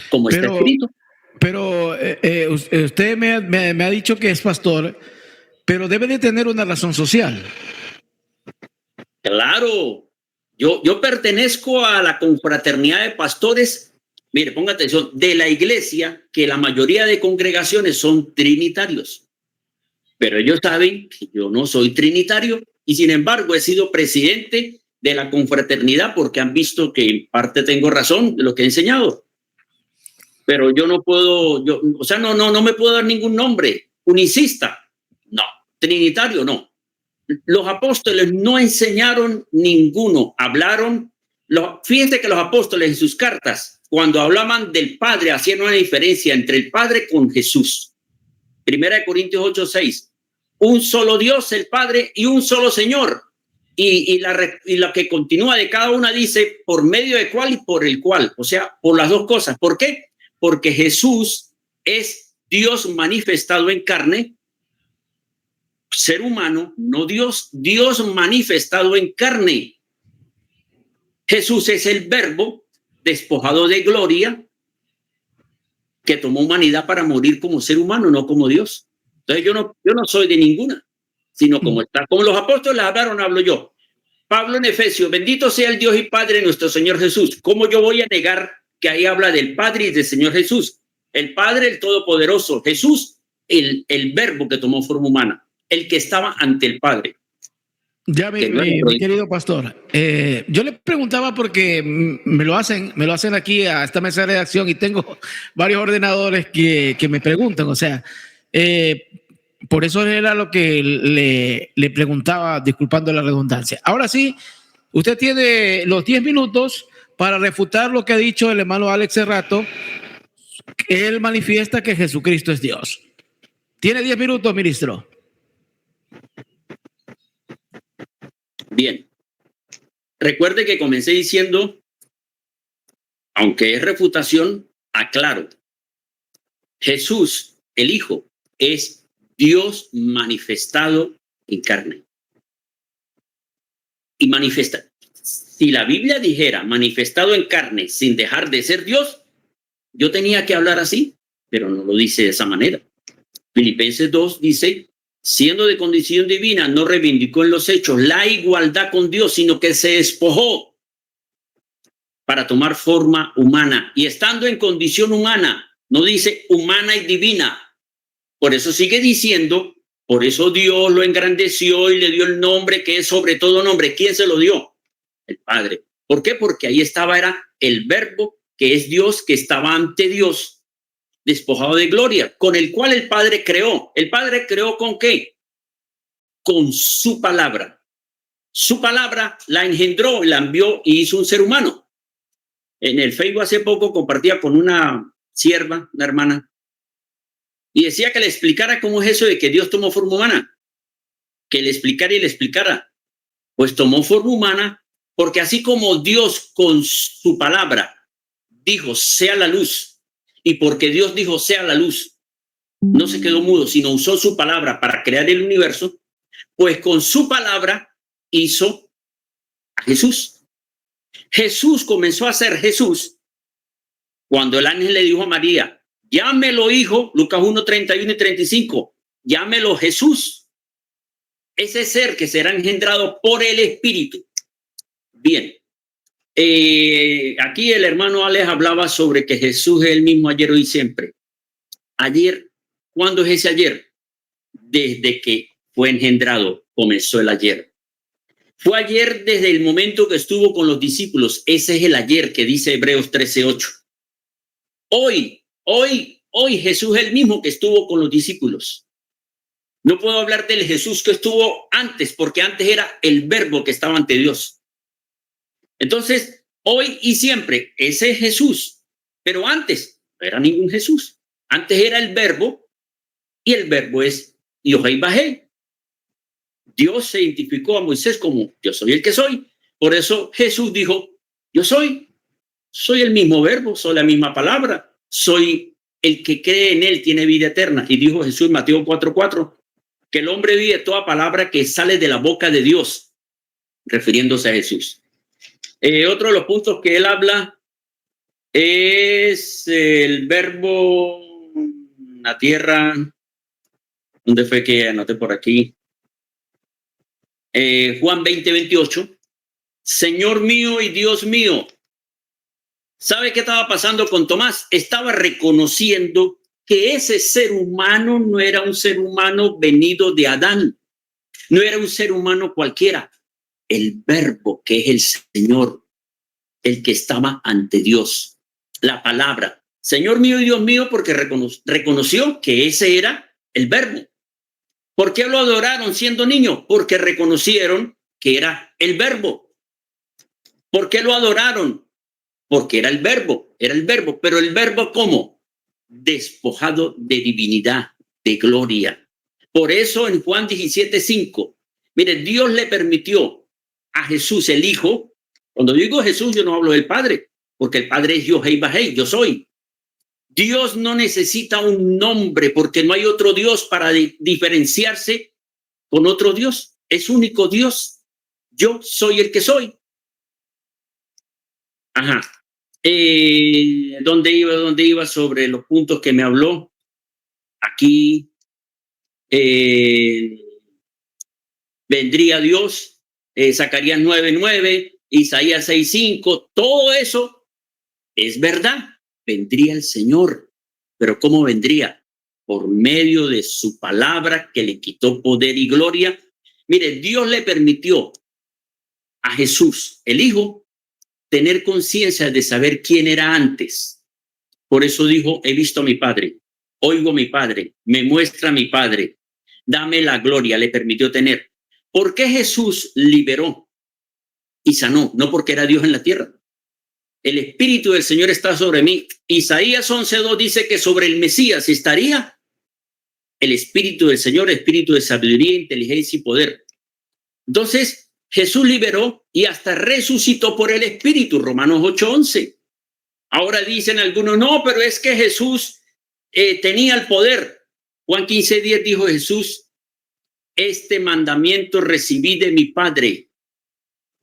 S3: como está escrito.
S2: Pero usted me ha dicho que es pastor, pero debe de tener una razón social.
S3: Claro, yo pertenezco a la confraternidad de pastores, mire, ponga atención, de la iglesia, que la mayoría de congregaciones son trinitarios. Pero ellos saben que yo no soy trinitario y sin embargo he sido presidente de la confraternidad porque han visto que en parte tengo razón de lo que he enseñado. Pero yo no puedo, no me puedo dar ningún nombre. Unicista, no. Trinitario, no. Los apóstoles no enseñaron ninguno, hablaron. Fíjense que los apóstoles en sus cartas, cuando hablaban del Padre, hacían una diferencia entre el Padre con Jesús. 1 Corintios 8:6. Un solo Dios, el Padre, y un solo Señor. Y la que continúa de cada una dice, por medio de cuál y por el cual. O sea, por las dos cosas. ¿Por qué? Porque Jesús es Dios manifestado en carne, ser humano, no Dios, Dios manifestado en carne. Jesús es el Verbo despojado de gloria que tomó humanidad para morir como ser humano, no como Dios. Entonces yo no soy de ninguna, sino como los apóstoles hablaron, hablo yo. Pablo en Efesios, bendito sea el Dios y Padre de nuestro Señor Jesús. ¿Cómo yo voy a negar que ahí habla del Padre y del Señor Jesús? El Padre, el Todopoderoso. Jesús, el Verbo que tomó forma humana, el que estaba ante el Padre.
S2: Ya, mi querido pastor, yo le preguntaba porque me lo hacen aquí a esta mesa de redacción y tengo varios ordenadores que me preguntan, o sea, por eso era lo que le preguntaba, disculpando la redundancia. Ahora sí, usted tiene los 10 minutos para refutar lo que ha dicho el hermano Alex hace rato, que él manifiesta que Jesucristo es Dios. Tiene 10 minutos, ministro.
S3: Bien, recuerde que comencé diciendo, aunque es refutación, aclaro, Jesús, el Hijo, es Dios manifestado en carne. Y manifesta. Si la Biblia dijera manifestado en carne sin dejar de ser Dios, yo tenía que hablar así, pero no lo dice de esa manera. Filipenses 2 dice, siendo de condición divina, no reivindicó en los hechos la igualdad con Dios, sino que se despojó para tomar forma humana. Y estando en condición humana, no dice humana y divina. Por eso sigue diciendo, por eso Dios lo engrandeció y le dio el nombre que es sobre todo nombre. ¿Quién se lo dio? El Padre. ¿Por qué? Porque ahí era el Verbo, que es Dios, que estaba ante Dios, despojado de gloria, con el cual el Padre creó. ¿El Padre creó con qué? Con su palabra. Su palabra la engendró, la envió y hizo un ser humano. En el Facebook hace poco compartía con una sierva, una hermana, y decía que le explicara cómo es eso de que Dios tomó forma humana. Que le explicara y le explicara. Pues tomó forma humana porque así como Dios con su palabra dijo, sea la luz, y porque Dios dijo, sea la luz, no se quedó mudo, sino usó su palabra para crear el universo, pues con su palabra hizo a Jesús. Jesús comenzó a ser Jesús cuando el ángel le dijo a María, llámelo hijo, Lucas 1, 31 y 35, llámelo Jesús, ese ser que será engendrado por el Espíritu. Bien, aquí el hermano Alex hablaba sobre que Jesús es el mismo ayer, hoy y siempre. Ayer, ¿cuándo es ese ayer? Desde que fue engendrado, comenzó el ayer. Fue ayer desde el momento que estuvo con los discípulos. Ese es el ayer que dice Hebreos 13:8. Hoy Jesús es el mismo que estuvo con los discípulos. No puedo hablar del Jesús que estuvo antes, porque antes era el Verbo que estaba ante Dios. Entonces, hoy y siempre, ese es Jesús. Pero antes no era ningún Jesús. Antes era el Verbo, y el Verbo es Yohei Bajé. Dios se identificó a Moisés como yo soy el que soy. Por eso Jesús dijo, yo soy el mismo Verbo, soy la misma palabra, soy el que cree en él, tiene vida eterna. Y dijo Jesús en Mateo 4:4, que el hombre vive toda palabra que sale de la boca de Dios, refiriéndose a Jesús. Otro de los puntos que él habla es el verbo, la tierra. ¿Dónde fue que anoté por aquí? Juan 20:28. Señor mío y Dios mío. ¿Sabe qué estaba pasando con Tomás? Estaba reconociendo que ese ser humano no era un ser humano venido de Adán, no era un ser humano cualquiera, el Verbo, que es el Señor, el que estaba ante Dios, la palabra, Señor mío y Dios mío, porque reconoció que ese era el Verbo. ¿Por qué lo adoraron siendo niño? Porque reconocieron que era el Verbo. ¿Por qué lo adoraron? Porque era el Verbo, pero el Verbo ¿cómo? Despojado de divinidad, de gloria. Por eso en Juan 17:5, mire, Dios le permitió a Jesús, el Hijo. Cuando digo Jesús, yo no hablo del Padre, porque el Padre es Yohei Bahei, yo soy. Dios no necesita un nombre, porque no hay otro Dios para diferenciarse con otro Dios. Es único Dios. Yo soy el que soy. Ajá. ¿Dónde iba sobre los puntos que me habló? Aquí vendría Dios, Zacarías 9:9, Isaías 6:5, todo eso es verdad. Vendría el Señor, pero ¿cómo vendría? Por medio de su palabra que le quitó poder y gloria. Mire, Dios le permitió a Jesús, el Hijo, tener conciencia de saber quién era antes. Por eso dijo, he visto a mi Padre, oigo a mi Padre, me muestra a mi Padre, dame la gloria, le permitió tener. ¿Por qué Jesús liberó y sanó? No porque era Dios en la tierra. El Espíritu del Señor está sobre mí. Isaías 11:2 dice que sobre el Mesías estaría el Espíritu del Señor, Espíritu de sabiduría, inteligencia y poder. Entonces, Jesús liberó y hasta resucitó por el Espíritu, Romanos 8:11. Ahora dicen algunos, no, pero es que Jesús tenía el poder. Juan 15:10 dijo Jesús, este mandamiento recibí de mi Padre,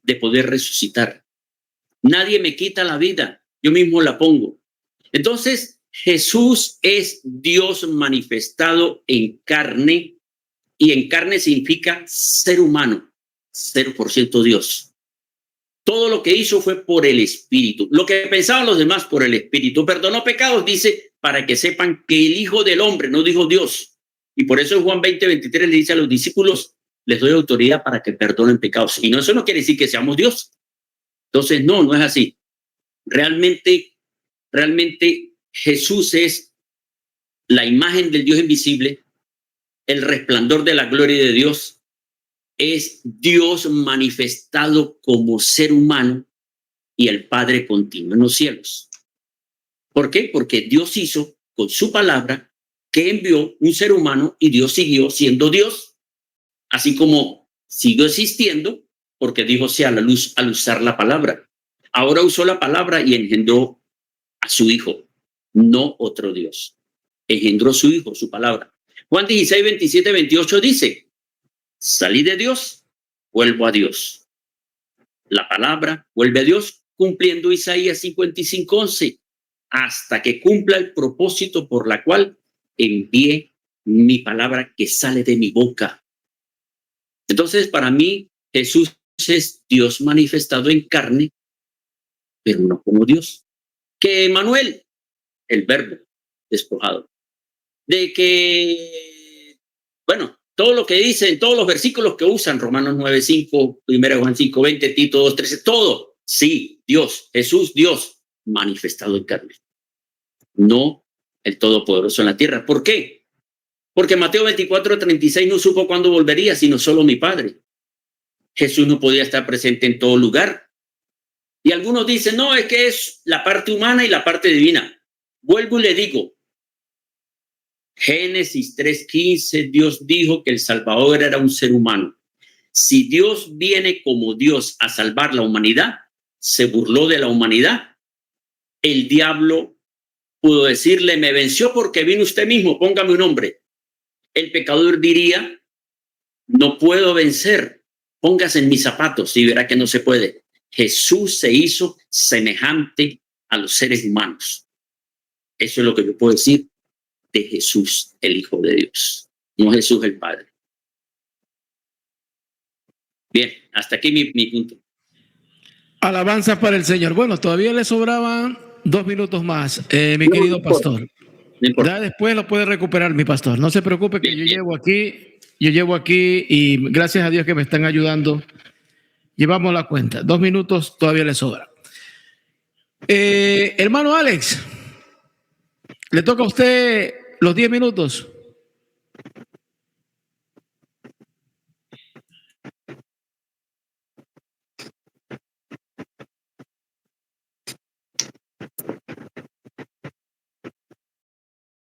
S3: de poder resucitar. Nadie me quita la vida, yo mismo la pongo. Entonces, Jesús es Dios manifestado en carne, y en carne significa ser humano, 0% Dios. Todo lo que hizo fue por el Espíritu. Lo que pensaban los demás por el Espíritu. Perdonó pecados, dice, para que sepan que el Hijo del Hombre, no dijo Dios. Y por eso en Juan 20:23 le dice a los discípulos, les doy autoridad para que perdonen pecados. Y no, eso no quiere decir que seamos Dios. Entonces, no es así. Realmente Jesús es la imagen del Dios invisible, el resplandor de la gloria de Dios, es Dios manifestado como ser humano y el Padre continuo en los cielos. ¿Por qué? Porque Dios hizo con su palabra que envió un ser humano y Dios siguió siendo Dios, así como siguió existiendo porque dijo sea la luz al usar la palabra. Ahora usó la palabra y engendró a su Hijo, no otro Dios. Engendró su Hijo, su palabra. Juan 16:27-28 dice, salí de Dios, vuelvo a Dios. La palabra vuelve a Dios, cumpliendo Isaías 55:11, hasta que cumpla el propósito por la cual envié mi palabra que sale de mi boca. Entonces, para mí, Jesús es Dios manifestado en carne, pero no como Dios. Que Manuel, el Verbo despojado. De que, bueno, todo lo que dicen, todos los versículos que usan, Romanos 9:5, 1 Juan 5:20, Tito 2:13, todo, sí, Dios, Jesús, Dios, manifestado en carne. No el Todopoderoso en la tierra. ¿Por qué? Porque Mateo 24:36 no supo cuándo volvería, sino solo mi Padre. Jesús no podía estar presente en todo lugar. Y algunos dicen, no, es que es la parte humana y la parte divina. Vuelvo y le digo, Génesis 3:15, Dios dijo que el Salvador era un ser humano. Si Dios viene como Dios a salvar la humanidad, se burló de la humanidad. El diablo pudo decirle, me venció porque vino usted mismo, póngame un nombre. El pecador diría, no puedo vencer, póngase en mis zapatos y verá que no se puede. Jesús se hizo semejante a los seres humanos. Eso es lo que yo puedo decir de Jesús, el Hijo de Dios, no Jesús el Padre. Bien, hasta aquí mi punto.
S2: Alabanza para el Señor. Bueno, todavía le sobraban 2 minutos más, mi querido pastor.
S3: No importa.
S2: Ya después lo puede recuperar mi pastor. No se preocupe que
S3: Bien, bien.
S2: yo llevo aquí y gracias a Dios que me están ayudando. Llevamos la cuenta. 2 minutos todavía le sobra. Hermano Alex, le toca a usted los 10 minutos.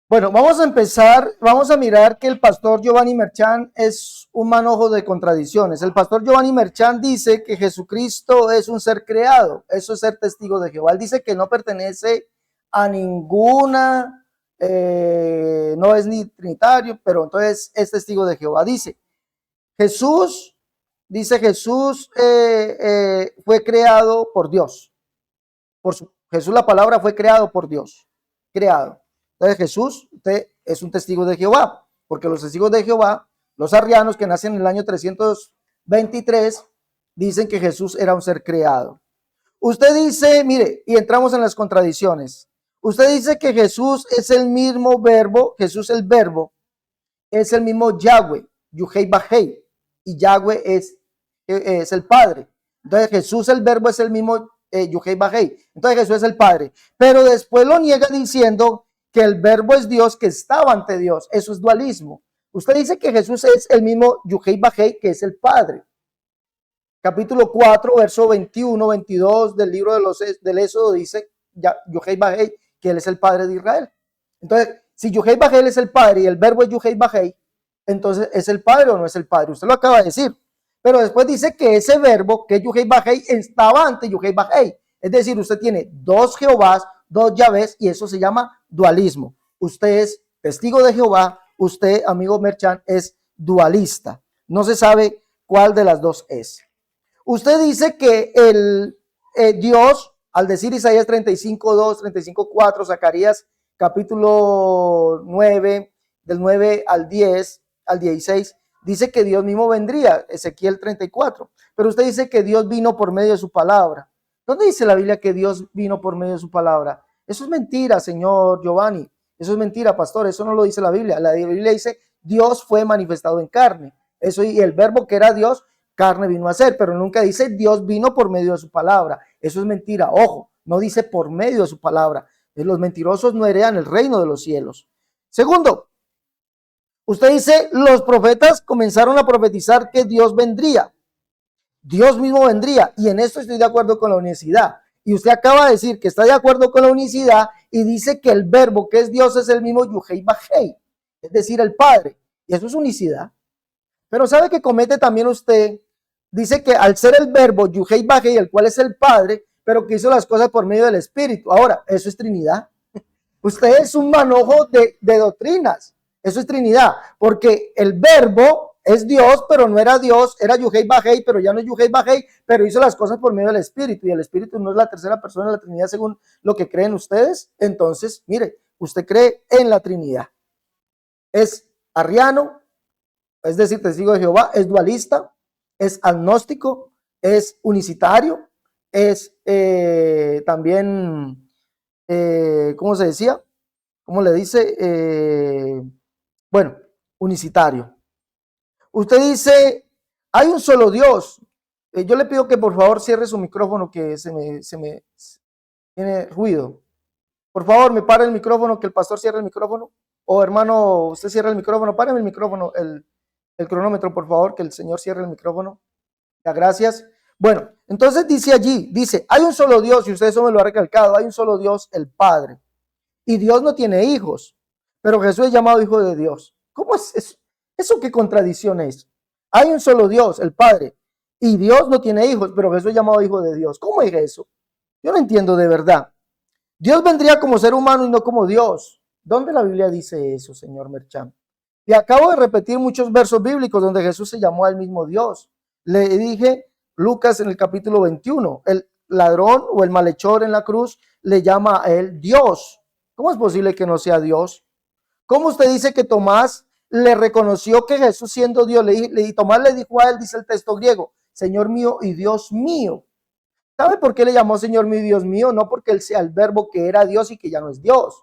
S1: Bueno, vamos a empezar, vamos a mirar que el pastor Giovanni Merchan es un manojo de contradicciones. El pastor Giovanni Merchan dice que Jesucristo es un ser creado, eso es ser testigo de Jehová. Él dice que no pertenece a ninguna, no es ni trinitario, pero entonces es testigo de Jehová. Dice Jesús fue creado por Dios. Jesús, la palabra, fue creado por Dios, creado. Entonces Jesús, usted es un testigo de Jehová, porque los testigos de Jehová, los arrianos que nacen en el año 323, dicen que Jesús era un ser creado. Usted dice, mire, y entramos en las contradicciones. Usted dice que Jesús es el mismo verbo, Jesús el verbo, es el mismo Yahweh, Yuhei Bajei, y Yahweh es el Padre. Entonces Jesús el verbo es el mismo Yuhei Bajei. Entonces Jesús es el Padre. Pero después lo niega diciendo que el verbo es Dios que estaba ante Dios. Eso es dualismo. Usted dice que Jesús es el mismo Yuhei Bajei, que es el Padre. Capítulo 4, verso 21, 22 del libro del Éxodo dice Yuhei Bajei, que él es el Padre de Israel. Entonces, si Yuhei Bajei es el Padre y el verbo es Yuhei Bajei, entonces ¿es el Padre o no es el Padre? Usted lo acaba de decir. Pero después dice que ese verbo, que es Yuhei Bajei, estaba ante Yuhei Bajei. Es decir, usted tiene dos Jehovás, dos Yahvés, y eso se llama dualismo. Usted es testigo de Jehová, usted, amigo Merchan, es dualista. No se sabe cuál de las dos es. Usted dice que Dios, al decir Isaías 35:2, 35:4, Zacarías capítulo 9, del 9 al 10, al 16, dice que Dios mismo vendría, Ezequiel 34. Pero usted dice que Dios vino por medio de su palabra. ¿Dónde dice la Biblia que Dios vino por medio de su palabra? Eso es mentira, señor Giovanni. Eso es mentira, pastor. Eso no lo dice la Biblia. La Biblia dice, Dios fue manifestado en carne. Eso, y el verbo que era Dios, carne vino a ser, pero nunca dice Dios vino por medio de su palabra. Eso es mentira. Ojo, no dice por medio de su palabra. Los mentirosos no heredan el reino de los cielos. Segundo, usted dice, los profetas comenzaron a profetizar que Dios vendría. Dios mismo vendría, y en esto estoy de acuerdo con la unicidad. Y usted acaba de decir que está de acuerdo con la unicidad y dice que el verbo que es Dios es el mismo Yuhei Bajei, es decir, el Padre. Y eso es unicidad. Pero sabe que comete también usted, dice que al ser el verbo Yuhei Bajei, el cual es el Padre, pero que hizo las cosas por medio del Espíritu. Ahora, eso es Trinidad. Usted es un manojo de doctrinas. Eso es Trinidad, porque el verbo es Dios, pero no era Dios, era Yuhei Bajei, pero ya no es Yuhei Bajei, pero hizo las cosas por medio del Espíritu, y el Espíritu no es la tercera persona de la Trinidad según lo que creen ustedes. Entonces, mire, usted cree en la Trinidad. Es arriano, es decir, testigo de Jehová, es dualista, es agnóstico, es unicitario, es también, ¿cómo se decía? ¿Cómo le dice? Bueno, unicitario. Usted dice, hay un solo Dios. Yo le pido que por favor cierre su micrófono, que se me tiene ruido. Por favor, me para el micrófono, que el pastor cierre el micrófono. O hermano, usted cierra el micrófono, páreme el micrófono, el cronómetro, por favor, que el Señor cierre el micrófono. Ya, gracias. Bueno, entonces dice allí, dice, hay un solo Dios, y usted eso me lo ha recalcado, hay un solo Dios, el Padre. Y Dios no tiene hijos, pero Jesús es llamado hijo de Dios. ¿Cómo es eso? ¿Eso qué contradicción es? Hay un solo Dios, el Padre, y Dios no tiene hijos, pero Jesús es llamado hijo de Dios. ¿Cómo es eso? Yo no entiendo de verdad. Dios vendría como ser humano y no como Dios. ¿Dónde la Biblia dice eso, señor Merchan? Y acabo de repetir muchos versos bíblicos donde Jesús se llamó al mismo Dios. Le dije, Lucas en el capítulo 21, el ladrón o el malhechor en la cruz le llama a él Dios. ¿Cómo es posible que no sea Dios? ¿Cómo usted dice que Tomás le reconoció que Jesús siendo Dios, Tomás le dijo a él, dice el texto griego, Señor mío y Dios mío? ¿Sabe por qué le llamó Señor mío y Dios mío? No porque él sea el verbo que era Dios y que ya no es Dios.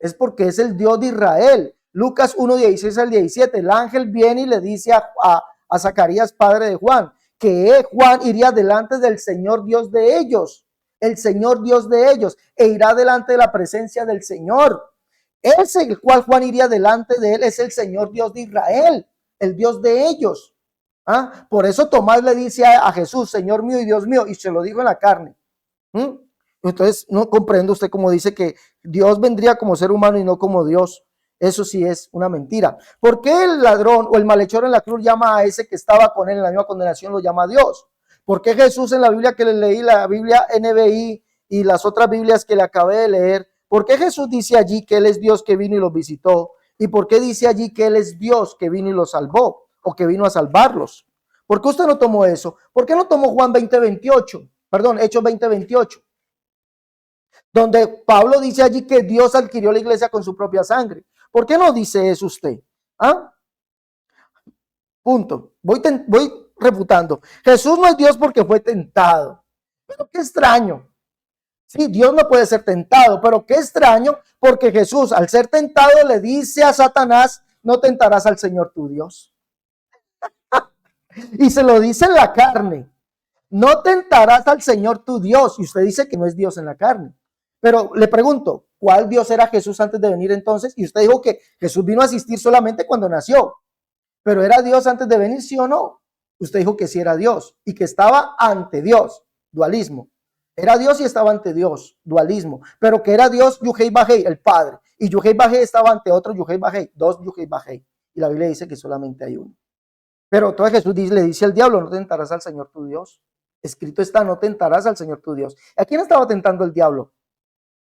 S1: es porque es el Dios de Israel. Lucas 1:16 al 17, el ángel viene y le dice a Zacarías, padre de Juan, que Juan iría delante del Señor Dios de ellos, el Señor Dios de ellos, e irá delante de la presencia del Señor. Ese el cual Juan iría delante de él es el Señor Dios de Israel, el Dios de ellos. ¿Ah? Por eso Tomás le dice a Jesús, Señor mío y Dios mío, y se lo dijo en la carne. Entonces no comprende usted cómo dice que Dios vendría como ser humano y no como Dios. Eso sí es una mentira. ¿Por qué el ladrón o el malhechor en la cruz llama a ese que estaba con él en la misma condenación, lo llama a Dios? ¿Por qué Jesús en la Biblia que le leí, la Biblia NBI y las otras Biblias que le acabé de leer, por qué Jesús dice allí que Él es Dios que vino y los visitó? ¿Y por qué dice allí que Él es Dios que vino y los salvó o que vino a salvarlos? ¿Por qué usted no tomó eso? ¿Por qué no tomó Juan 20:28? Perdón, Hechos 20:28. Donde Pablo dice allí que Dios adquirió la iglesia con su propia sangre. ¿Por qué no dice eso usted? ¿Ah? Punto. Voy refutando. Jesús no es Dios porque fue tentado. Pero qué extraño. Sí, Dios no puede ser tentado, pero qué extraño porque Jesús al ser tentado le dice a Satanás, no tentarás al Señor tu Dios. Y se lo dice en la carne. No tentarás al Señor tu Dios. Y usted dice que no es Dios en la carne. Pero le pregunto, ¿cuál Dios era Jesús antes de venir entonces? Y usted dijo que Jesús vino a asistir solamente cuando nació. ¿Pero era Dios antes de venir, sí o no? Usted dijo que sí era Dios y que estaba ante Dios, dualismo. Era Dios y estaba ante Dios, dualismo. Pero que era Dios, Yuhei Bajei, el Padre. Y Yuhei Bajei estaba ante otro Yuhei Bajei, dos Yuhei Bajei. Y la Biblia dice que solamente hay uno. Pero entonces Jesús le dice al diablo, no tentarás al Señor tu Dios. Escrito está, no tentarás al Señor tu Dios. ¿A quién estaba tentando el diablo?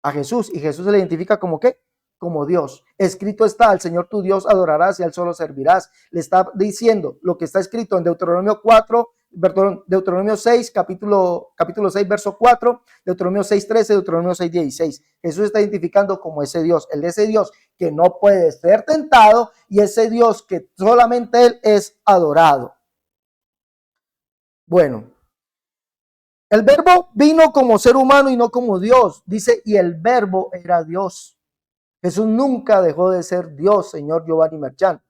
S1: A Jesús. Y Jesús se le identifica como ¿qué? Como Dios. Escrito está, al Señor tu Dios adorarás y al solo servirás. Le está diciendo lo que está escrito en Deuteronomio 4, perdón, Deuteronomio 6, capítulo 6, verso 4, Deuteronomio 6:13, Deuteronomio 6:16. Jesús está identificando como ese Dios, ese Dios que no puede ser tentado y ese Dios que solamente Él es adorado. Bueno, el verbo vino como ser humano y no como Dios. Dice, y el verbo era Dios. Jesús nunca dejó de ser Dios, señor Giovanni Merchant.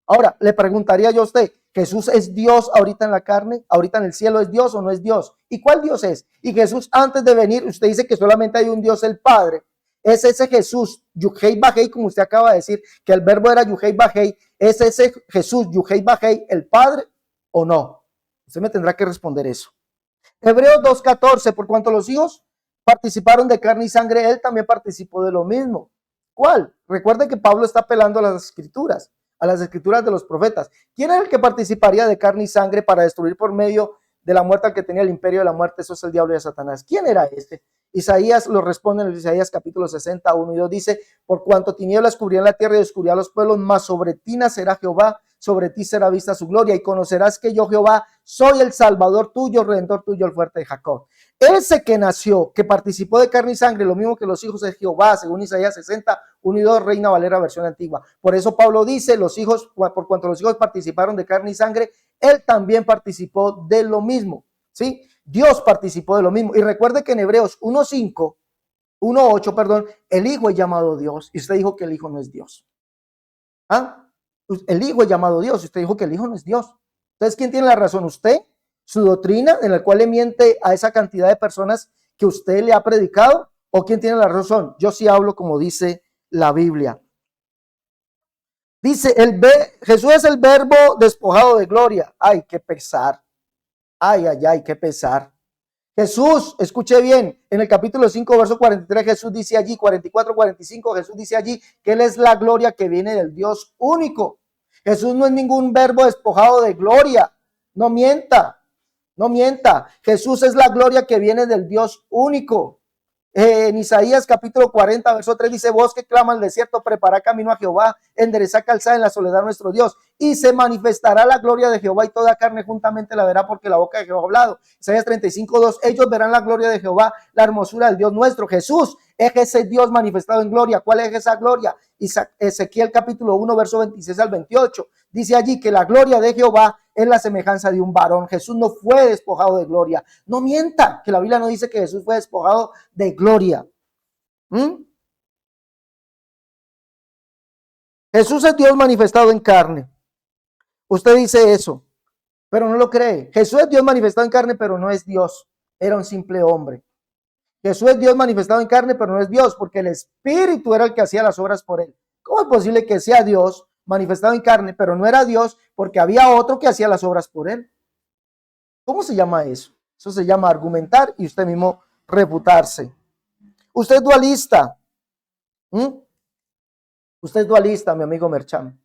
S1: Ahora, le preguntaría yo a usted, ¿Jesús es Dios ahorita en la carne? ¿Ahorita en el cielo es Dios o no es Dios? ¿Y cuál Dios es? Y Jesús antes de venir, usted dice que solamente hay un Dios, el Padre. ¿Es ese Jesús, Yuhei Bajei, como usted acaba de decir, que el verbo era Yuhei Bajei? ¿Es ese Jesús, Yuhei Bajei, el Padre o no? Usted me tendrá que responder eso. Hebreos 2:14, por cuanto los hijos participaron de carne y sangre, él también participó de lo mismo. ¿Cuál? Recuerde que Pablo está apelando a las escrituras de los profetas. ¿Quién era el que participaría de carne y sangre para destruir por medio de la muerte al que tenía el imperio de la muerte? Eso es el diablo y Satanás. ¿Quién era este? Isaías lo responde en el Isaías capítulo 60, 1 y 2, dice, por cuanto tinieblas cubrían la tierra y oscuridad los pueblos, mas sobre ti nacerá Jehová, sobre ti será vista su gloria, y conocerás que yo Jehová soy el Salvador tuyo, Redentor tuyo, el fuerte de Jacob. Ese que nació, que participó de carne y sangre, lo mismo que los hijos de Jehová, según Isaías 60, 1 y 2, Reina Valera, versión antigua. Por eso Pablo dice, los hijos, por cuanto los hijos participaron de carne y sangre, él también participó de lo mismo, ¿sí? Dios participó de lo mismo. Y recuerde que en Hebreos 1:8, perdón, el Hijo es llamado Dios. Y usted dijo que el Hijo no es Dios. ¿Ah? El Hijo es llamado Dios. Y usted dijo que el Hijo no es Dios. Entonces, ¿quién tiene la razón? ¿Usted? ¿Su doctrina en la cual le miente a esa cantidad de personas que usted le ha predicado? ¿O quién tiene la razón? Yo sí hablo como dice la Biblia. Dice, Jesús es el verbo despojado de gloria. Ay, qué pesar. Ay, ay, ay, qué pesar. Jesús, escuche bien, en el capítulo 5, verso 43, Jesús dice allí, 44, 45, Jesús dice allí que Él es la gloria que viene del Dios único. Jesús no es ningún verbo despojado de gloria. No mienta, no mienta. Jesús es la gloria que viene del Dios único. En Isaías capítulo 40, verso 3 dice, vos que clama al desierto, prepara camino a Jehová, endereza calzada en la soledad nuestro Dios, y se manifestará la gloria de Jehová y toda carne juntamente la verá porque la boca de Jehová ha hablado. Isaías 35:2, ellos verán la gloria de Jehová, la hermosura del Dios nuestro. Jesús es ese Dios manifestado en gloria. ¿Cuál es esa gloria? Ezequiel capítulo 1, verso 26 al 28, dice allí que la gloria de Jehová es la semejanza de un varón. Jesús no fue despojado de gloria. No mienta, que la Biblia no dice que Jesús fue despojado de gloria. Jesús es Dios manifestado en carne. Usted dice eso, pero no lo cree. Jesús es Dios manifestado en carne, pero no es Dios. Era un simple hombre. Jesús es Dios manifestado en carne, pero no es Dios, porque el Espíritu era el que hacía las obras por él. ¿Cómo es posible que sea Dios manifestado en carne, pero no era Dios, porque había otro que hacía las obras por él? ¿Cómo se llama eso? Eso se llama argumentar y usted mismo refutarse. Usted es dualista. Usted es dualista, mi amigo Merchan.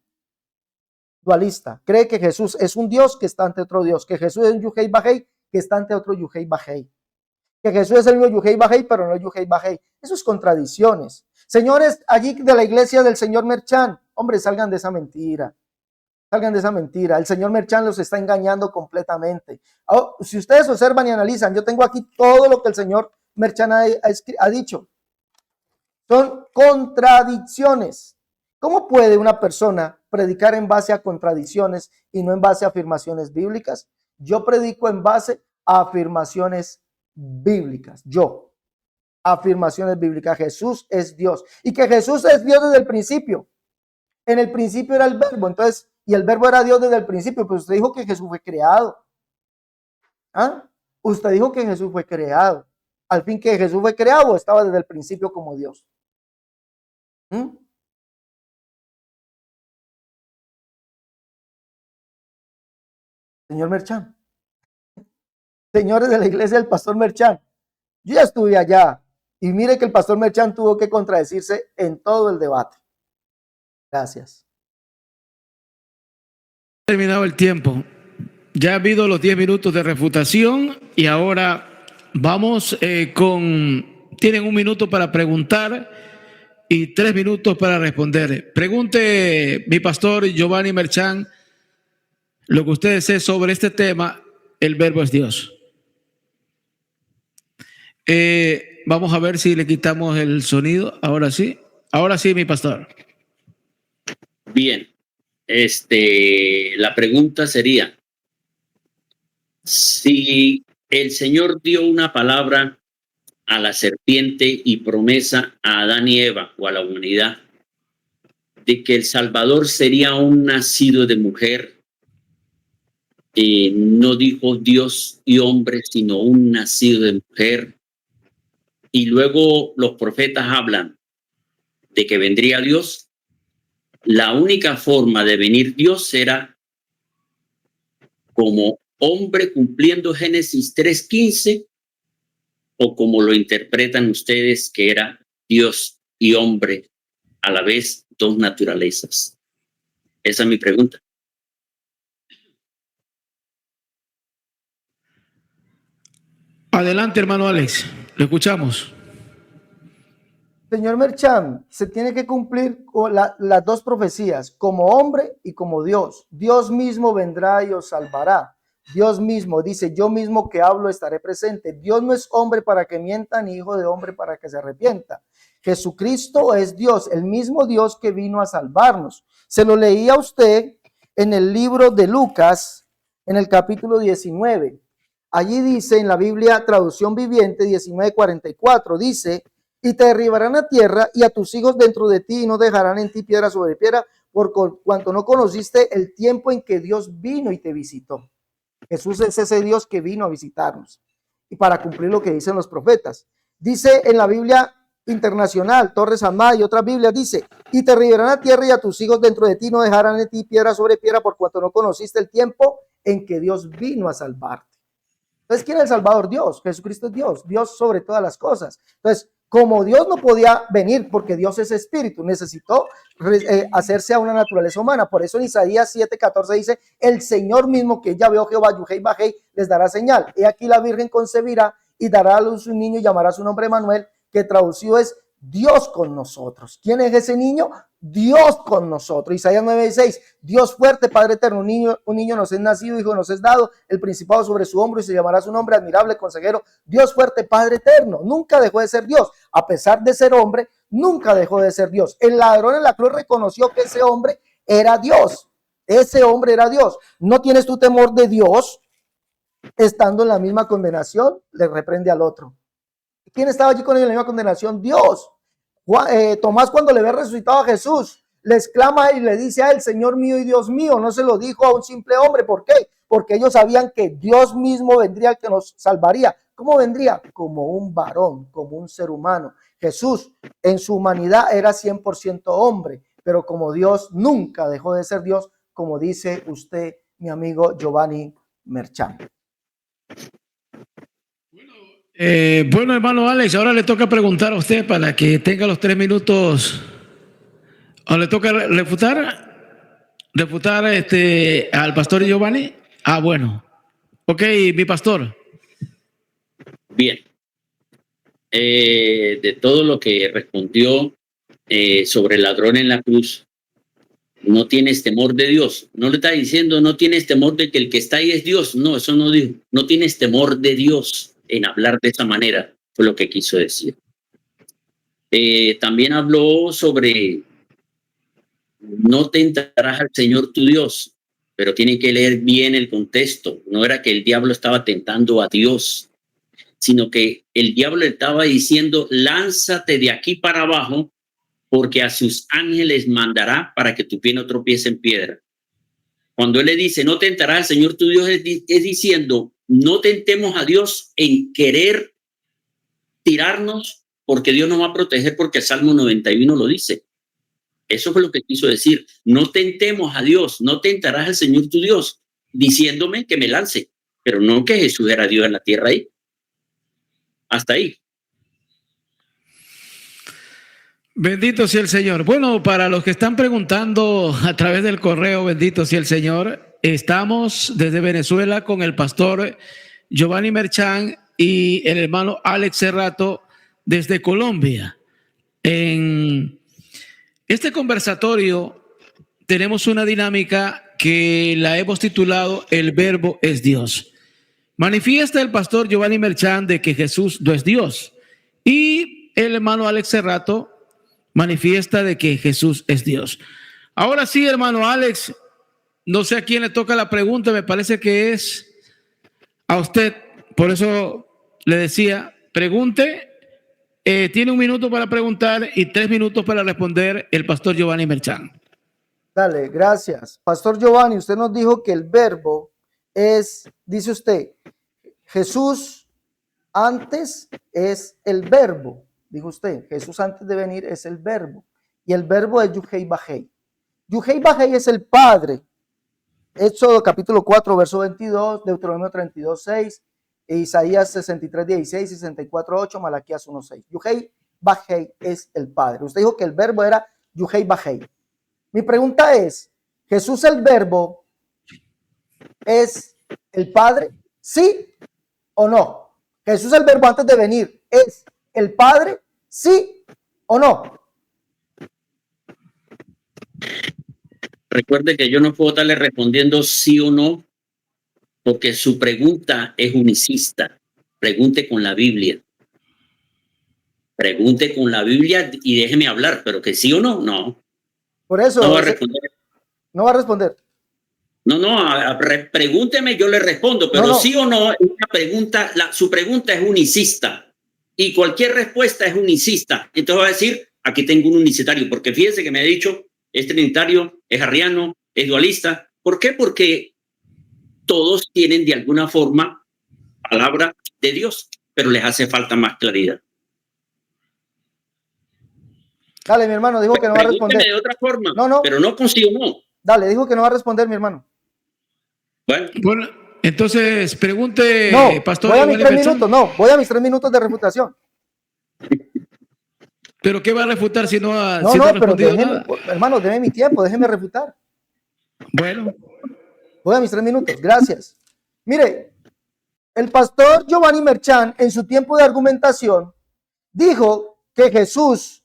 S1: Dualista. Cree que Jesús es un Dios que está ante otro Dios, que Jesús es un Yuhei Bajei que está ante otro Yuhei Bajei, que Jesús es el mismo Yuhei Bajei, pero no Yuhei Bajei. Eso es contradicciones. Señores, allí de la iglesia del señor Merchan, hombre, salgan de esa mentira. Salgan de esa mentira. El señor Merchan los está engañando completamente. Oh, si ustedes observan y analizan, yo tengo aquí todo lo que el señor Merchan ha dicho. Son contradicciones. ¿Cómo puede una persona predicar en base a contradicciones y no en base a afirmaciones bíblicas? Yo predico en base a afirmaciones bíblicas. Afirmaciones bíblicas. Jesús es Dios. Y que Jesús es Dios desde el principio. En el principio era el verbo, entonces, y el verbo era Dios desde el principio, pero usted dijo que Jesús fue creado. ¿Ah? Usted dijo que Jesús fue creado. Al fin que Jesús fue creado, o estaba desde el principio como Dios. Señor Merchan. Señores de la iglesia del pastor Merchan. Yo ya estuve allá y mire que el pastor Merchan tuvo que contradecirse en todo el debate. Gracias.
S2: Terminado el tiempo. Ya ha habido los 10 minutos de refutación y ahora vamos tienen 1 minuto para preguntar y 3 minutos para responder. Pregunte mi pastor Giovanni Merchan lo que usted desee sobre este tema, el verbo es Dios. Vamos a ver si le quitamos el sonido. Ahora sí, mi pastor.
S3: Bien, la pregunta sería, si el Señor dio una palabra a la serpiente y promesa a Adán y Eva o a la humanidad de que el Salvador sería un nacido de mujer, no dijo Dios y hombre, sino un nacido de mujer, y luego los profetas hablan de que vendría Dios, la única forma de venir Dios era como hombre cumpliendo Génesis 3:15, o como lo interpretan ustedes, que era Dios y hombre a la vez, dos naturalezas. Esa es mi pregunta.
S2: Adelante, hermano Alex, lo escuchamos.
S1: Señor Merchan, se tiene que cumplir con las dos profecías, como hombre y como Dios. Dios mismo vendrá y os salvará. Dios mismo dice, yo mismo que hablo estaré presente. Dios no es hombre para que mienta, ni hijo de hombre para que se arrepienta. Jesucristo es Dios, el mismo Dios que vino a salvarnos. Se lo leí a usted en el libro de Lucas, en el capítulo 19. Allí dice en la Biblia, traducción viviente, 19:44, dice, y te derribarán a tierra y a tus hijos dentro de ti y no dejarán en ti piedra sobre piedra, por cuanto no conociste el tiempo en que Dios vino y te visitó. Jesús es ese Dios que vino a visitarnos y para cumplir lo que dicen los profetas. Dice en la Biblia internacional, Torres Amá y otras Biblias, dice, y te derribarán a tierra y a tus hijos dentro de ti no dejarán en ti piedra sobre piedra, por cuanto no conociste el tiempo en que Dios vino a salvarte. Entonces, ¿quién es el Salvador? Dios. Jesucristo es Dios, Dios sobre todas las cosas. Entonces, como Dios no podía venir porque Dios es espíritu, necesitó hacerse a una naturaleza humana. Por eso en Isaías 7:14 dice, el Señor mismo que ya veo Jehová, Yuhei Bajei, les dará señal. He aquí la Virgen concebirá y dará a luz un niño y llamará su nombre Manuel, que traducido es Dios con nosotros. ¿Quién es ese niño? Dios con nosotros. Isaías 9:6, Dios fuerte, Padre eterno, un niño nos es nacido, hijo nos es dado, el principado sobre su hombro y se llamará su nombre admirable, consejero, Dios fuerte, Padre eterno. Nunca dejó de ser Dios, a pesar de ser hombre, nunca dejó de ser Dios. El ladrón en la cruz reconoció que ese hombre era Dios. Ese hombre era Dios. ¿No tienes tu temor de Dios? Estando en la misma condenación, le reprende al otro. ¿Quién estaba allí con él en la misma condenación? Dios. Tomás, cuando le ve resucitado a Jesús, les clama y le dice a él, Señor mío y Dios mío. No se lo dijo a un simple hombre. ¿Por qué? Porque ellos sabían que Dios mismo vendría el que nos salvaría. ¿Cómo vendría? Como un varón, como un ser humano. Jesús en su humanidad era 100% hombre, pero como Dios nunca dejó de ser Dios, como dice usted, mi amigo Giovanni Merchan.
S2: Bueno, hermano Alex, ahora le toca preguntar a usted para que tenga los 3 minutos. ¿O le toca refutar? ¿Refutar al pastor Giovanni? Ah, bueno. Ok, mi pastor.
S3: Bien. De todo lo que respondió sobre el ladrón en la cruz, no tienes temor de Dios. No le está diciendo, no tienes temor de que el que está ahí es Dios. No, eso no dijo. No tienes temor de Dios en hablar de esa manera, fue lo que quiso decir. También habló sobre no tentarás al Señor tu Dios, pero tiene que leer bien el contexto. No era que el diablo estaba tentando a Dios, sino que el diablo le estaba diciendo, lánzate de aquí para abajo, porque a sus ángeles mandará para que tu pie no tropiece en piedra. Cuando él le dice, no tentarás al Señor tu Dios, es diciendo, no tentemos a Dios en querer tirarnos, porque Dios nos va a proteger, porque el Salmo 91 lo dice. Eso fue lo que quiso decir. No tentemos a Dios, no tentarás al Señor tu Dios, diciéndome que me lance, pero no que Jesús era Dios en la tierra ahí. Hasta ahí.
S2: Bendito sea el Señor. Bueno, para los que están preguntando a través del correo, bendito sea el Señor, estamos desde Venezuela con el pastor Giovanni Merchan y el hermano Alex Cerrato desde Colombia. En este conversatorio tenemos una dinámica que la hemos titulado El Verbo es Dios. Manifiesta el pastor Giovanni Merchan de que Jesús no es Dios y el hermano Alex Cerrato manifiesta de que Jesús es Dios. Ahora sí, hermano Alex, no sé a quién le toca la pregunta, me parece que es a usted, por eso le decía, pregunte, tiene 1 minuto para preguntar y 3 minutos para responder el pastor Giovanni Merchan.
S1: Dale, gracias. Pastor Giovanni, usted nos dijo que el verbo es, dice usted, Jesús antes es el verbo. Dijo usted, Jesús antes de venir es el verbo. Y el verbo es Yuhei Bajei. Yuhei Bajei es el Padre. Éxodo capítulo 4, verso 22, Deuteronomio 32, 6, Isaías 63, 16, 64, 8, Malaquías 1, 6. Yuhei Bajei es el Padre. Usted dijo que el verbo era Yuhei Bajei. Mi pregunta es, ¿Jesús el verbo es el Padre? ¿Sí o no? ¿Jesús el verbo antes de venir es el Padre? ¿Sí o no?
S3: Recuerde que yo no puedo estarle respondiendo sí o no, porque su pregunta es unicista. Pregunte con la Biblia. Pregunte con la Biblia y déjeme hablar, pero que sí o no, no.
S1: Por eso
S3: no va a responder.
S1: No va a responder.
S3: No, pregúnteme, yo le respondo, pero
S1: No.
S3: sí o no es una pregunta, su pregunta es unicista y cualquier respuesta es unicista. Entonces va a decir, aquí tengo un unicitario, porque fíjese que me ha dicho, es trinitario, es arriano, es dualista. ¿Por qué? Porque todos tienen de alguna forma palabra de Dios, pero les hace falta más claridad.
S1: Dale, mi hermano, dijo que no va a responder.
S3: De otra forma,
S1: no.
S3: Pero no consigo no.
S1: Dale, dijo que no va a responder, mi hermano.
S2: Bueno, entonces pregunte,
S1: no,
S2: pastor.
S1: Voy a mis 3 minutos, voy a mis 3 minutos de refutación.
S2: ¿Pero qué va a refutar si no ha
S1: pero déjeme, hermano, déjeme mi tiempo, déjeme refutar.
S2: Bueno.
S1: Voy a mis 3 minutos, gracias. Mire, el pastor Giovanni Merchan, en su tiempo de argumentación, dijo que Jesús,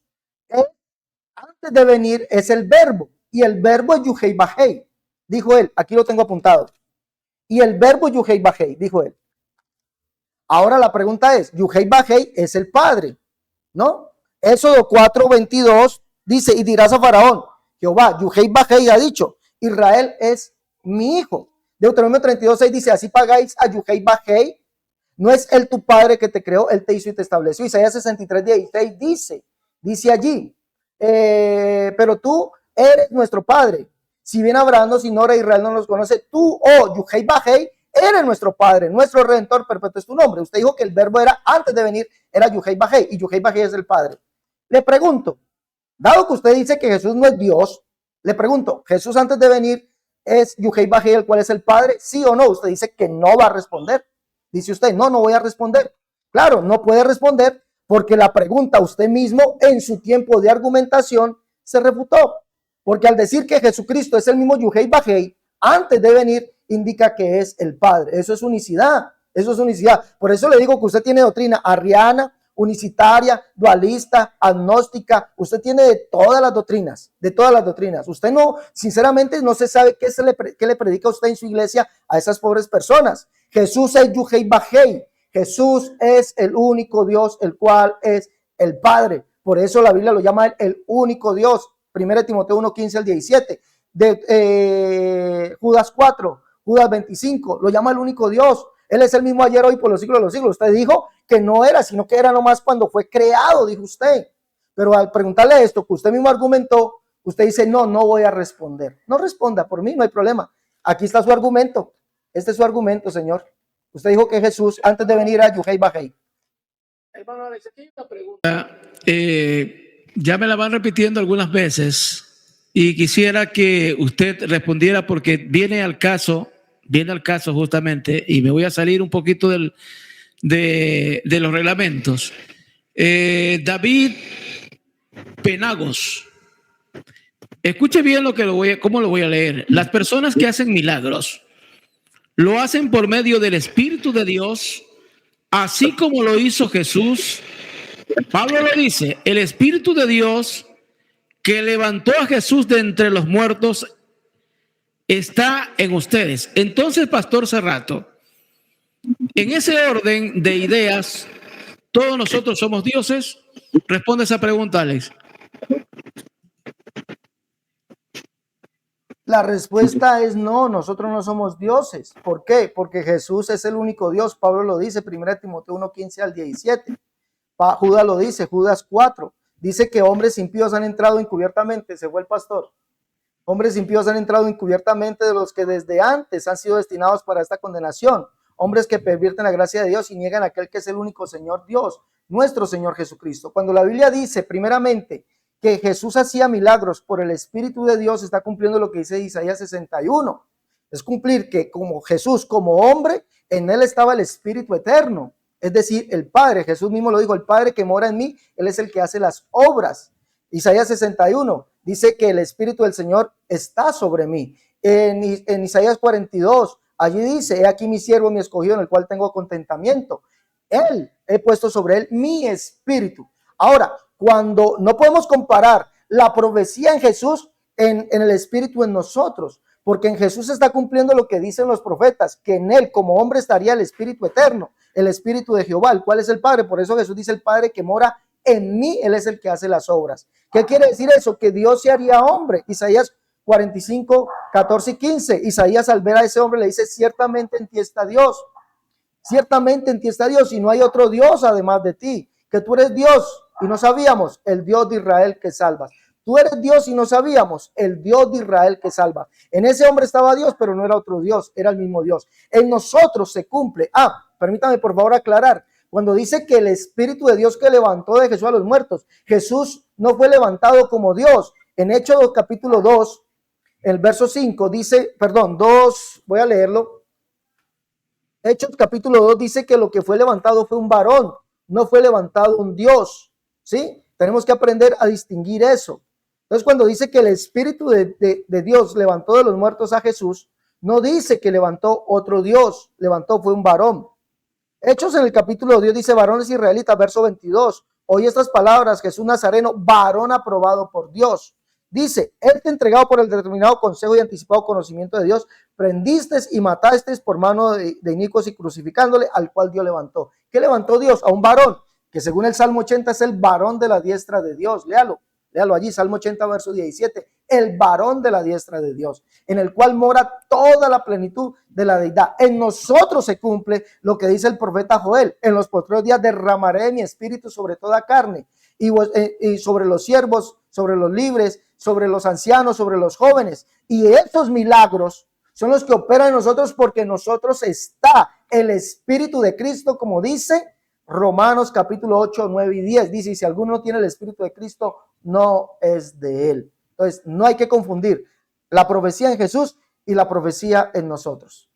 S1: antes de venir, es el verbo, y el verbo es Yuhei Bajei, dijo él, aquí lo tengo apuntado. Y el verbo Yuhei Bajei, dijo él. Ahora la pregunta es, Yuhei Bajei es el Padre, ¿no? Éxodo 4:22 dice, y dirás a Faraón, Jehová, Yuhei Bajei ha dicho, Israel es mi hijo. Deuteronomio 32:6 dice, así pagáis a Yuhei Bajei, no es él tu padre que te creó, él te hizo y te estableció. Isaías 63:16 dice allí, pero tú eres nuestro Padre. Si bien Abraham nos ignora, Israel no nos conoce, tú, oh Yuhei Bajei, eres nuestro Padre, nuestro Redentor perpetuo es tu nombre. Usted dijo que el verbo era, antes de venir, era Yuhei Bajei, y Yuhei Bajei es el Padre. Le pregunto, dado que usted dice que Jesús no es Dios, le pregunto, ¿Jesús antes de venir es Yuhei Bajei, el cual es el Padre? ¿Sí o no? Usted dice que no va a responder. Dice usted, no voy a responder. Claro, no puede responder porque la pregunta usted mismo en su tiempo de argumentación se refutó. Porque al decir que Jesucristo es el mismo Yuhei Bajei, antes de venir, indica que es el Padre. Eso es unicidad. Eso es unicidad. Por eso le digo que usted tiene doctrina arriana, unicitaria, dualista, agnóstica. Usted tiene de todas las doctrinas, de todas las doctrinas. Usted no, sinceramente, no se sabe qué le predica usted en su iglesia a esas pobres personas. Jesús es Yuhei Bajei. Jesús es el único Dios, el cual es el Padre. Por eso la Biblia lo llama el único Dios. 1 Timoteo 1, 15 al 17. Judas 4, Judas 25, lo llama el único Dios. Él es el mismo ayer, hoy, por los siglos de los siglos. Usted dijo que no era, sino que era nomás cuando fue creado, dijo usted. Pero al preguntarle esto, que usted mismo argumentó, usted dice, no voy a responder. No responda, por mí no hay problema. Aquí está su argumento. Este es su argumento, señor. Usted dijo que Jesús, antes de venir a Yuhei Bajei.
S2: Hermano Alex, aquí hay una pregunta. Ya me la van repitiendo algunas veces y quisiera que usted respondiera porque viene al caso justamente, y me voy a salir un poquito de los reglamentos. David Penagos, escuche bien cómo lo voy a leer. Las personas que hacen milagros lo hacen por medio del Espíritu de Dios, así como lo hizo Jesús. Pablo lo dice, el Espíritu de Dios que levantó a Jesús de entre los muertos está en ustedes. Entonces, Pastor Cerrato, en ese orden de ideas, ¿todos nosotros somos dioses? Responde esa pregunta, Alex.
S1: La respuesta es no, nosotros no somos dioses. ¿Por qué? Porque Jesús es el único Dios. Pablo lo dice, 1 Timoteo 1, 15 al 17. Judas lo dice, Judas 4. Dice que hombres impíos han entrado encubiertamente, se fue el pastor. Hombres impíos han entrado encubiertamente, de los que desde antes han sido destinados para esta condenación. Hombres que pervierten la gracia de Dios y niegan a aquel que es el único Señor Dios, nuestro Señor Jesucristo. Cuando la Biblia dice primeramente que Jesús hacía milagros por el Espíritu de Dios, está cumpliendo lo que dice Isaías 61. Es cumplir que como Jesús, como hombre, en él estaba el Espíritu eterno. Es decir, el Padre. Jesús mismo lo dijo, el Padre que mora en mí, él es el que hace las obras. Isaías 61 dice que el Espíritu del Señor está sobre mí. En Isaías 42, allí dice, he aquí mi siervo, mi escogido, en el cual tengo contentamiento. Él, he puesto sobre él mi espíritu. Ahora, cuando no podemos comparar la profecía en Jesús en el Espíritu en nosotros, porque en Jesús se está cumpliendo lo que dicen los profetas, que en él como hombre estaría el Espíritu eterno, el Espíritu de Jehová, el cual es el Padre. Por eso Jesús dice, el Padre que mora en mí, él es el que hace las obras. ¿Qué quiere decir eso? Que Dios se haría hombre. Isaías 45, 14 y 15. Isaías, al ver a ese hombre, le dice, ciertamente en ti está Dios. Ciertamente en ti está Dios y no hay otro Dios además de ti. Que tú eres Dios y no sabíamos, el Dios de Israel que salvas. Tú eres Dios y no sabíamos, el Dios de Israel que salva. En ese hombre estaba Dios, pero no era otro Dios, era el mismo Dios. En nosotros se cumple. Permítame por favor aclarar. Cuando dice que el Espíritu de Dios que levantó de Jesús a los muertos, Jesús no fue levantado como Dios. En Hechos capítulo 2, el verso 5 dice, voy a leerlo. Hechos capítulo 2 dice que lo que fue levantado fue un varón, no fue levantado un Dios. ¿Sí? Tenemos que aprender a distinguir eso. Entonces, cuando dice que el Espíritu de Dios levantó de los muertos a Jesús, no dice que levantó otro Dios, levantó fue un varón. Hechos en el capítulo 2 dice, varones israelitas, verso 22. Oye estas palabras, Jesús Nazareno, varón aprobado por Dios. Dice, él te entregado por el determinado consejo y anticipado conocimiento de Dios, prendiste y mataste por mano de inicuos y crucificándole, al cual Dios levantó. ¿Qué levantó Dios? A un varón, que según el Salmo 80 es el varón de la diestra de Dios. Léalo allí, Salmo 80, verso 17. El varón de la diestra de Dios, en el cual mora toda la plenitud de la deidad. En nosotros se cumple lo que dice el profeta Joel. En los postreros días derramaré mi espíritu sobre toda carne y sobre los siervos sobre los libres, sobre los ancianos, sobre los jóvenes. Y esos milagros son los que operan en nosotros porque en nosotros está el Espíritu de Cristo, como dice Romanos capítulo 8, 9 y 10. Dice, si alguno no tiene el Espíritu de Cristo, no es de él. Entonces, no hay que confundir la profecía en Jesús y la profecía en nosotros.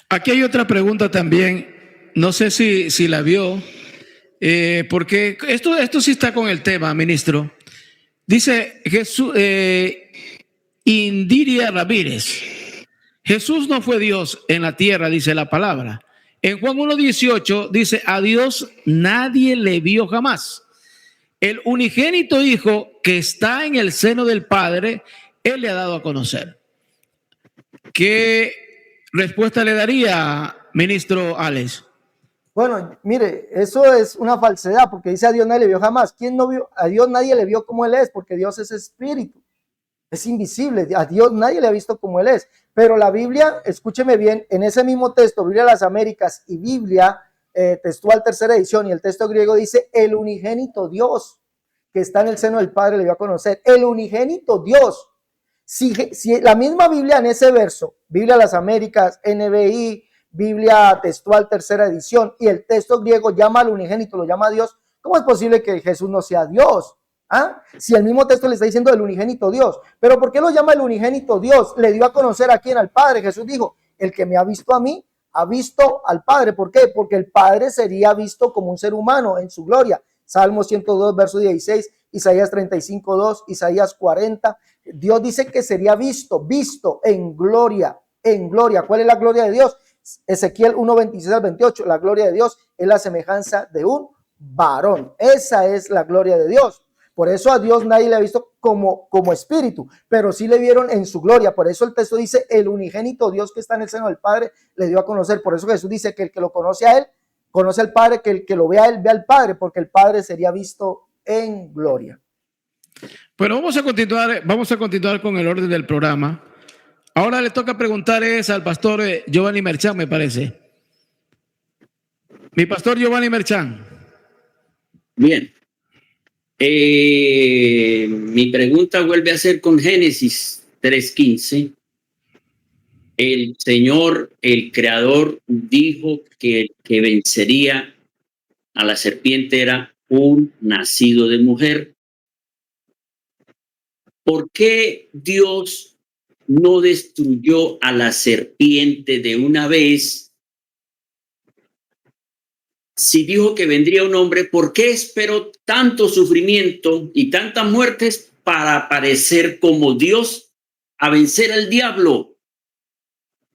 S2: Aquí hay otra pregunta también, no sé si la vio, porque esto sí está con el tema, ministro. Dice Jesús, Indiria Ramírez, Jesús no fue Dios en la tierra, dice la palabra. En Juan 1:18 dice, a Dios nadie le vio jamás. El unigénito Hijo que está en el seno del Padre, Él le ha dado a conocer. ¿Qué respuesta le daría, ministro Alex?
S1: Bueno, mire, eso es una falsedad porque dice a Dios nadie le vio jamás. ¿Quién no vio? A Dios nadie le vio como Él es, porque Dios es espíritu, es invisible. A Dios nadie le ha visto como Él es. Pero la Biblia, escúcheme bien, en ese mismo texto, Biblia de las Américas y Biblia textual tercera edición, y el texto griego dice el unigénito Dios que está en el seno del Padre le dio a conocer. El unigénito Dios. Si la misma Biblia en ese verso, Biblia de las Américas, NBI, Biblia textual tercera edición, y el texto griego llama al unigénito, lo llama a Dios, ¿cómo es posible que Jesús no sea Dios? ¿Ah? Si el mismo texto le está diciendo el unigénito Dios. Pero ¿por qué lo llama el unigénito Dios? Le dio a conocer a quién, al Padre. Jesús dijo, el que me ha visto a mí, ha visto al Padre. ¿Por qué? Porque el Padre sería visto como un ser humano en su gloria. Salmo 102, verso 16, Isaías 35, 2, Isaías 40. Dios dice que sería visto en gloria, en gloria. ¿Cuál es la gloria de Dios? Ezequiel 1, 26 al 28. La gloria de Dios es la semejanza de un varón. Esa es la gloria de Dios. Por eso a Dios nadie le ha visto como espíritu, pero sí le vieron en su gloria. Por eso el texto dice, el unigénito Dios que está en el seno del Padre le dio a conocer. Por eso Jesús dice que el que lo conoce a Él, conoce al Padre, que el que lo vea a Él, ve al Padre, porque el Padre sería visto en gloria.
S2: Bueno, vamos a continuar con el orden del programa. Ahora le toca preguntar al pastor Giovanni Merchan, me parece. Mi pastor Giovanni Merchan.
S3: Bien. Mi pregunta vuelve a ser con Génesis 3:15. El Señor, el Creador, dijo que el que vencería a la serpiente era un nacido de mujer. ¿Por qué Dios no destruyó a la serpiente de una vez? Si dijo que vendría un hombre, ¿por qué esperó tanto sufrimiento y tantas muertes para aparecer como Dios a vencer al diablo?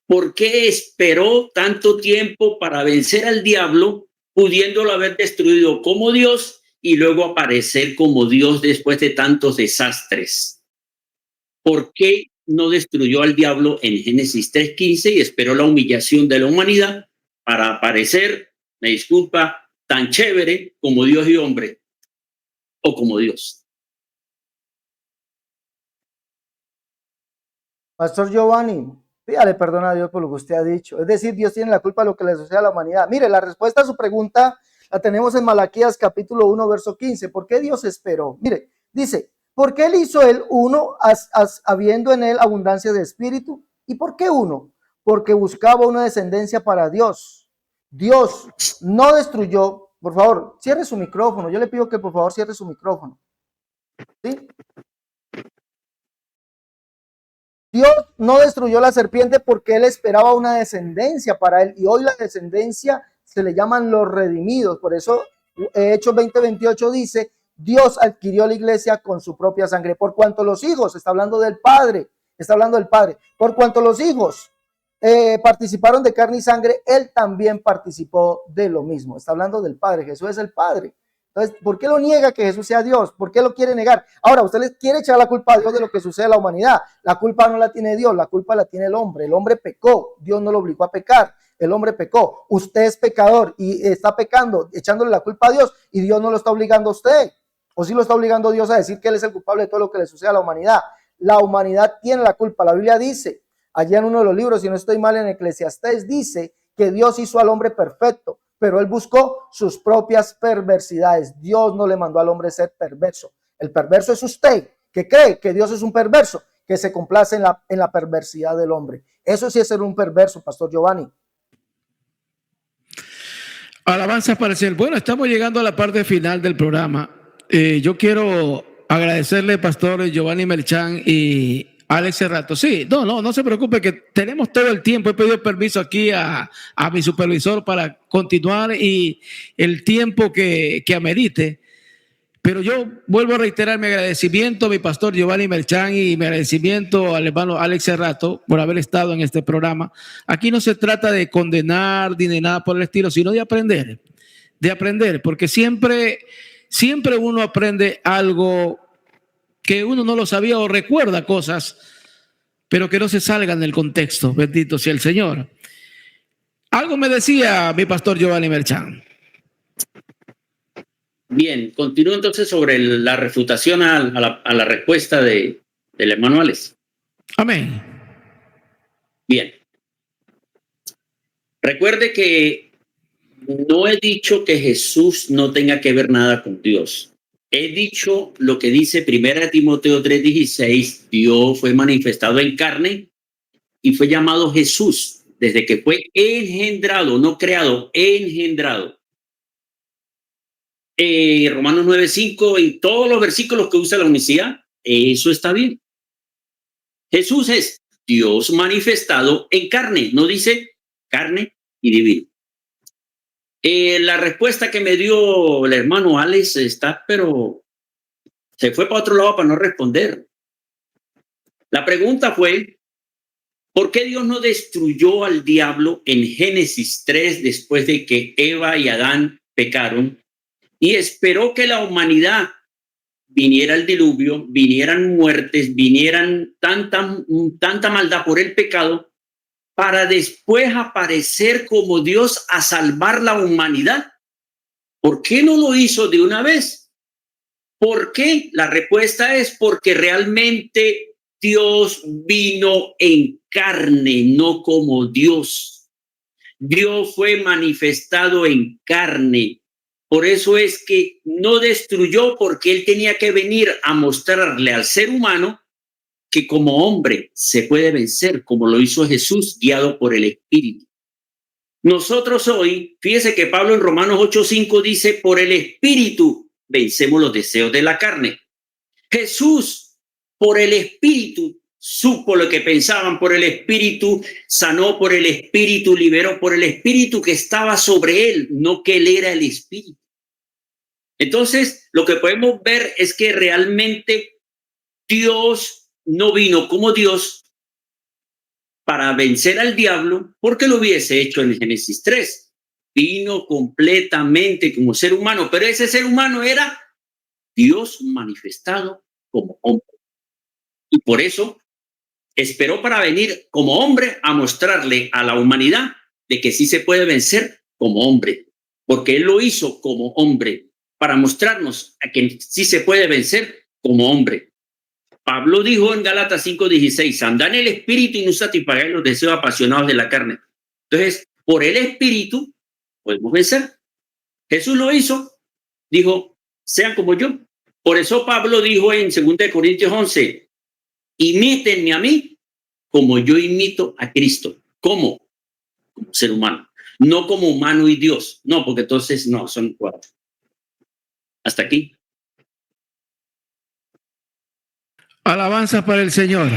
S3: ¿Por qué esperó tanto tiempo para vencer al diablo, pudiéndolo haber destruido como Dios y luego aparecer como Dios después de tantos desastres? ¿Por qué no destruyó al diablo en Génesis 3:15 y esperó la humillación de la humanidad para aparecer, me disculpa, tan chévere como Dios y hombre, o como Dios?
S1: Pastor Giovanni, pídale perdón a Dios por lo que usted ha dicho. Es decir, Dios tiene la culpa de lo que le sucede a la humanidad. Mire, la respuesta a su pregunta la tenemos en Malaquías capítulo 1, verso 15. ¿Por qué Dios esperó? Mire, dice, ¿por qué él hizo él uno, habiendo en él abundancia de espíritu? ¿Y por qué uno? Porque buscaba una descendencia para Dios. Dios no destruyó, por favor, cierre su micrófono. Yo le pido que por favor cierre su micrófono. ¿Sí? Dios no destruyó la serpiente porque él esperaba una descendencia para él. Y hoy la descendencia se le llaman los redimidos. Por eso Hechos 20:28 dice, Dios adquirió la iglesia con su propia sangre. Por cuanto los hijos, está hablando del Padre, por cuanto los hijos participaron de carne y sangre, él también participó de lo mismo. Está hablando del Padre, Jesús es el Padre. Entonces, ¿por qué lo niega que Jesús sea Dios? ¿Por qué lo quiere negar? Ahora, usted le quiere echar la culpa a Dios de lo que sucede a la humanidad. La culpa no la tiene Dios, la culpa la tiene el hombre. El hombre pecó, Dios no lo obligó a pecar. El hombre pecó. Usted es pecador y está pecando, echándole la culpa a Dios, y Dios no lo está obligando a usted. ¿O sí lo está obligando Dios a decir que Él es el culpable de todo lo que le sucede a la humanidad? La humanidad tiene la culpa. La Biblia dice, allá en uno de los libros, si no estoy mal, en Eclesiastés, dice que Dios hizo al hombre perfecto, pero él buscó sus propias perversidades. Dios no le mandó al hombre ser perverso. El perverso es usted, que cree que Dios es un perverso, que se complace en la perversidad del hombre. Eso sí es ser un perverso, Pastor Giovanni.
S2: Alabanzas para el Señor. Bueno, estamos llegando a la parte final del programa. Yo quiero agradecerle, Pastor Giovanni Merchán y Alex Cerrato. Sí, no se preocupe, que tenemos todo el tiempo. He pedido permiso aquí a mi supervisor para continuar y el tiempo que amerite. Pero yo vuelvo a reiterar mi agradecimiento a mi pastor Giovanni Merchán y mi agradecimiento al hermano Alex Cerrato por haber estado en este programa. Aquí no se trata de condenar ni de nada por el estilo, sino de aprender, porque siempre uno aprende algo que uno no lo sabía o recuerda cosas, pero que no se salgan del contexto. Bendito sea el Señor. Algo me decía mi pastor Giovanni Merchán.
S3: Bien, continúo entonces sobre la refutación a la respuesta del hermano Alex.
S2: Amén.
S3: Bien. Recuerde que no he dicho que Jesús no tenga que ver nada con Dios. He dicho lo que dice 1 Timoteo 3:16, Dios fue manifestado en carne y fue llamado Jesús desde que fue engendrado, no creado, engendrado. Romanos 9:5, en todos los versículos que usa la unicidad, eso está bien. Jesús es Dios manifestado en carne, no dice carne y divino. La respuesta que me dio el hermano Alex está, pero se fue para otro lado para no responder. La pregunta fue, ¿por qué Dios no destruyó al diablo en Génesis 3 después de que Eva y Adán pecaron y esperó que la humanidad viniera el diluvio, vinieran muertes, vinieran tanta maldad por el pecado, para después aparecer como Dios a salvar la humanidad? ¿Por qué no lo hizo de una vez? ¿Por qué? La respuesta es porque realmente Dios vino en carne, no como Dios. Dios fue manifestado en carne. Por eso es que no destruyó, porque él tenía que venir a mostrarle al ser humano que como hombre se puede vencer, como lo hizo Jesús, guiado por el Espíritu. Nosotros hoy, fíjese que Pablo en Romanos 8:5 dice, por el Espíritu vencemos los deseos de la carne. Jesús, por el Espíritu, supo lo que pensaban, por el Espíritu sanó, por el Espíritu liberó, por el Espíritu que estaba sobre él, no que él era el Espíritu. Entonces, lo que podemos ver es que realmente Dios no vino como Dios para vencer al diablo, porque lo hubiese hecho en Génesis 3. Vino completamente como ser humano, pero ese ser humano era Dios manifestado como hombre. Y por eso esperó para venir como hombre a mostrarle a la humanidad de que sí se puede vencer como hombre, porque él lo hizo como hombre, para mostrarnos a que sí se puede vencer como hombre. Pablo dijo en Gálatas 5:16, andad en el espíritu y no satisfagáis los deseos apasionados de la carne. Entonces, por el espíritu podemos vencer. Jesús lo hizo, dijo, sean como yo. Por eso Pablo dijo en 2 Corintios 11, imítenme a mí como yo imito a Cristo. ¿Cómo? Como ser humano. No como humano y Dios. No, porque entonces no, son cuatro. Hasta aquí.
S2: Alabanza para el Señor.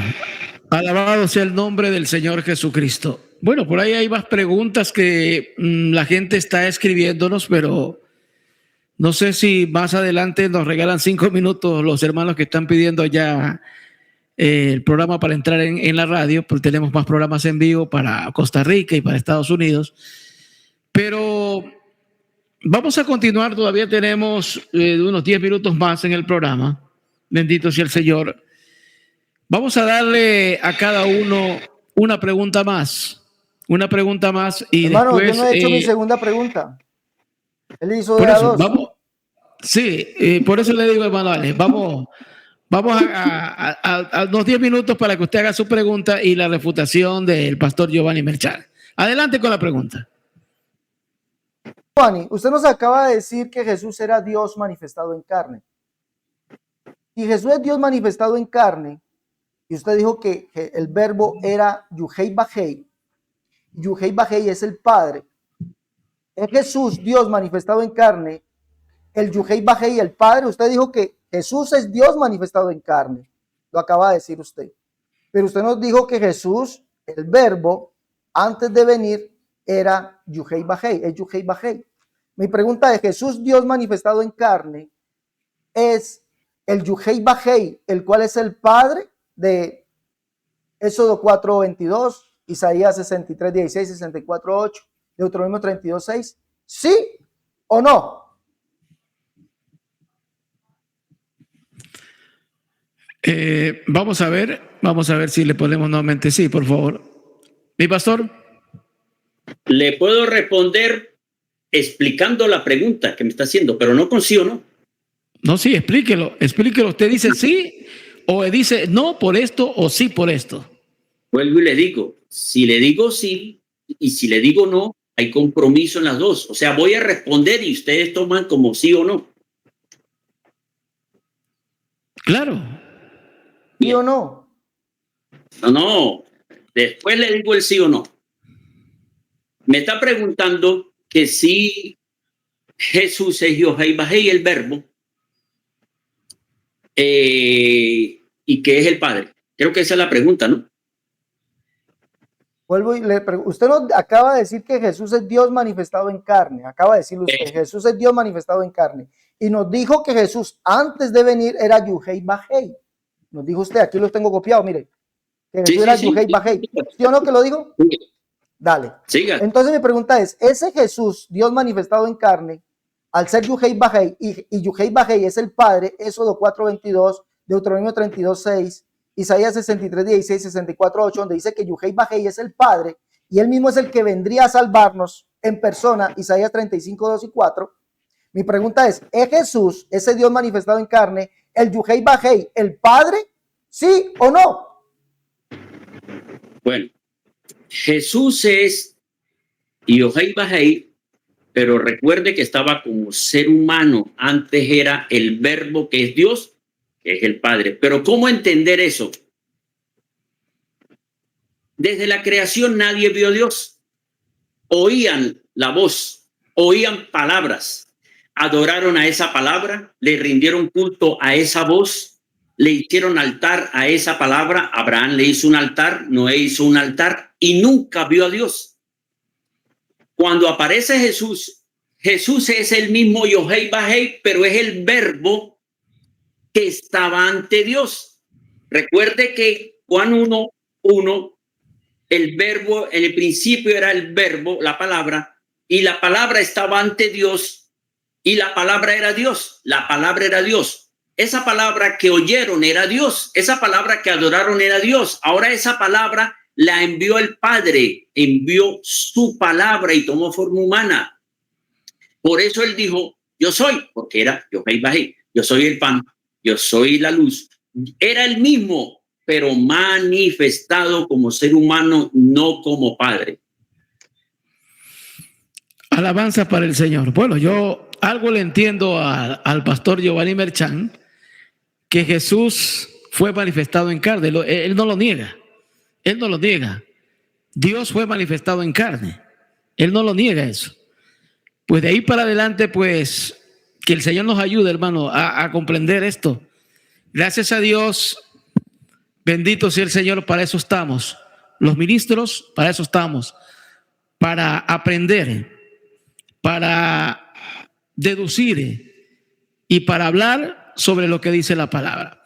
S2: Alabado sea el nombre del Señor Jesucristo. Bueno, por ahí hay más preguntas que la gente está escribiéndonos, pero no sé si más adelante nos regalan 5 minutos los hermanos que están pidiendo ya el programa para entrar en la radio, porque tenemos más programas en vivo para Costa Rica y para Estados Unidos. Pero vamos a continuar, todavía tenemos unos 10 minutos más en el programa. Bendito sea el Señor. Vamos a darle a cada uno una pregunta más. Una pregunta más y
S1: hermano,
S2: después...
S1: yo no he hecho mi segunda pregunta. Él hizo
S2: por
S1: de a
S2: eso,
S1: dos.
S2: vamos, sí, por eso le digo, hermano Alex, vamos a unos 10 minutos para que usted haga su pregunta y la refutación del pastor Giovanni Merchán. Adelante con la pregunta.
S1: Giovanni, usted nos acaba de decir que Jesús era Dios manifestado en carne. Si Jesús es Dios manifestado en carne, y usted dijo que el verbo era Yuhei Bajei es el Padre. Es Jesús, Dios manifestado en carne, el Yuhei Bajei, el Padre. Usted dijo que Jesús es Dios manifestado en carne. Lo acaba de decir usted. Pero usted nos dijo que Jesús, el verbo, antes de venir, era Yuhei Bajei, es Yuhei Bajei. Mi pregunta es, Jesús, Dios manifestado en carne, es el Yuhei Bajei, el cual es el Padre de Éxodo 4:22, Isaías 63:16, 64:8, Deuteronomio 32:6. ¿Sí o no?
S2: Vamos a ver si le ponemos nuevamente sí, por favor. Mi pastor.
S3: Le puedo responder explicando la pregunta que me está haciendo, pero no con sí o no.
S2: No, sí, explíquelo. Usted dice sí o dice no por esto o sí por esto.
S3: Vuelvo y le digo, si le digo sí y si le digo no, hay compromiso en las dos. O sea, voy a responder y ustedes toman como sí o no.
S2: Claro.
S1: ¿Sí o no?
S3: No. Después le digo el sí o no. Me está preguntando que si Jesús es Yohei Bajei, el verbo, y que es el Padre. Creo que esa es la pregunta, ¿no?
S1: Vuelvo y le pregunto. Usted nos acaba de decir que Jesús es Dios manifestado en carne. Acaba de decirlo usted, Jesús es Dios manifestado en carne. Y nos dijo que Jesús antes de venir era Yuhei Bajei. Nos dijo usted, aquí lo tengo copiado, mire. Que Jesús era Yuhei Bajei. ¿Sí o no que lo dijo?
S3: Sí.
S1: Dale.
S3: Siga.
S1: Entonces mi pregunta es, ese Jesús, Dios manifestado en carne, al ser Yuhei Bajei, y Yuhei Bajei es el Padre, Éxodo 4:22, Deuteronomio 32:6, Isaías 63:16, 64:8, donde dice que Yuhei Bajei es el Padre, y él mismo es el que vendría a salvarnos en persona, Isaías 35:2 y 4. Mi pregunta ¿es Jesús, ese Dios manifestado en carne, el Yuhei Bajei, el Padre? ¿Sí o no?
S3: Bueno, Jesús es Yohei Bajei, pero recuerde que estaba como ser humano. Antes era el verbo que es Dios, que es el Padre. Pero ¿cómo entender eso? Desde la creación nadie vio a Dios. Oían la voz, oían palabras, adoraron a esa palabra, le rindieron culto a esa voz, le hicieron altar a esa palabra. Abraham le hizo un altar, Noé hizo un altar y nunca vio a Dios. Cuando aparece Jesús, Jesús es el mismo Yohei Bajei, pero es el verbo que estaba ante Dios. Recuerde que Juan 1:1, el verbo, en el principio era el verbo, la palabra, y la palabra estaba ante Dios, y la palabra era Dios. La palabra era Dios. Esa palabra que oyeron era Dios. Esa palabra que adoraron era Dios. Ahora esa palabra la envió el Padre, envió su palabra y tomó forma humana. Por eso él dijo, yo soy, porque era Yohei Bajei, yo soy el pan, yo soy la luz. Era el mismo, pero manifestado como ser humano, no como Padre.
S2: Alabanza para el Señor. Bueno, yo algo le entiendo al pastor Giovanni Merchán, que Jesús fue manifestado en carne. Él no lo niega. Él no lo niega. Dios fue manifestado en carne. Él no lo niega eso. Pues de ahí para adelante, pues, que el Señor nos ayude, hermano, a comprender esto. Gracias a Dios, bendito sea el Señor, para eso estamos. Los ministros, para eso estamos. Para aprender, para deducir y para hablar sobre lo que dice la palabra.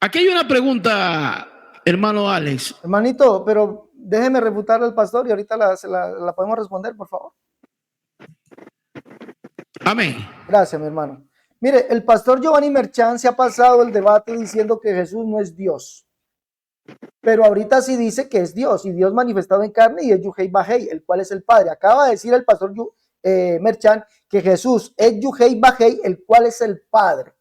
S2: Aquí hay una pregunta, hermano Alex.
S1: Hermanito, pero déjeme refutarle al pastor y ahorita la podemos responder, por favor.
S2: Amén.
S1: Gracias, mi hermano. Mire, el pastor Giovanni Merchán se ha pasado el debate diciendo que Jesús no es Dios. Pero ahorita sí dice que es Dios, y Dios manifestado en carne, y es Yuhei Bajei, el cual es el Padre. Acaba de decir el pastor Merchán que Jesús es Yuhei Bajei, el cual es el Padre.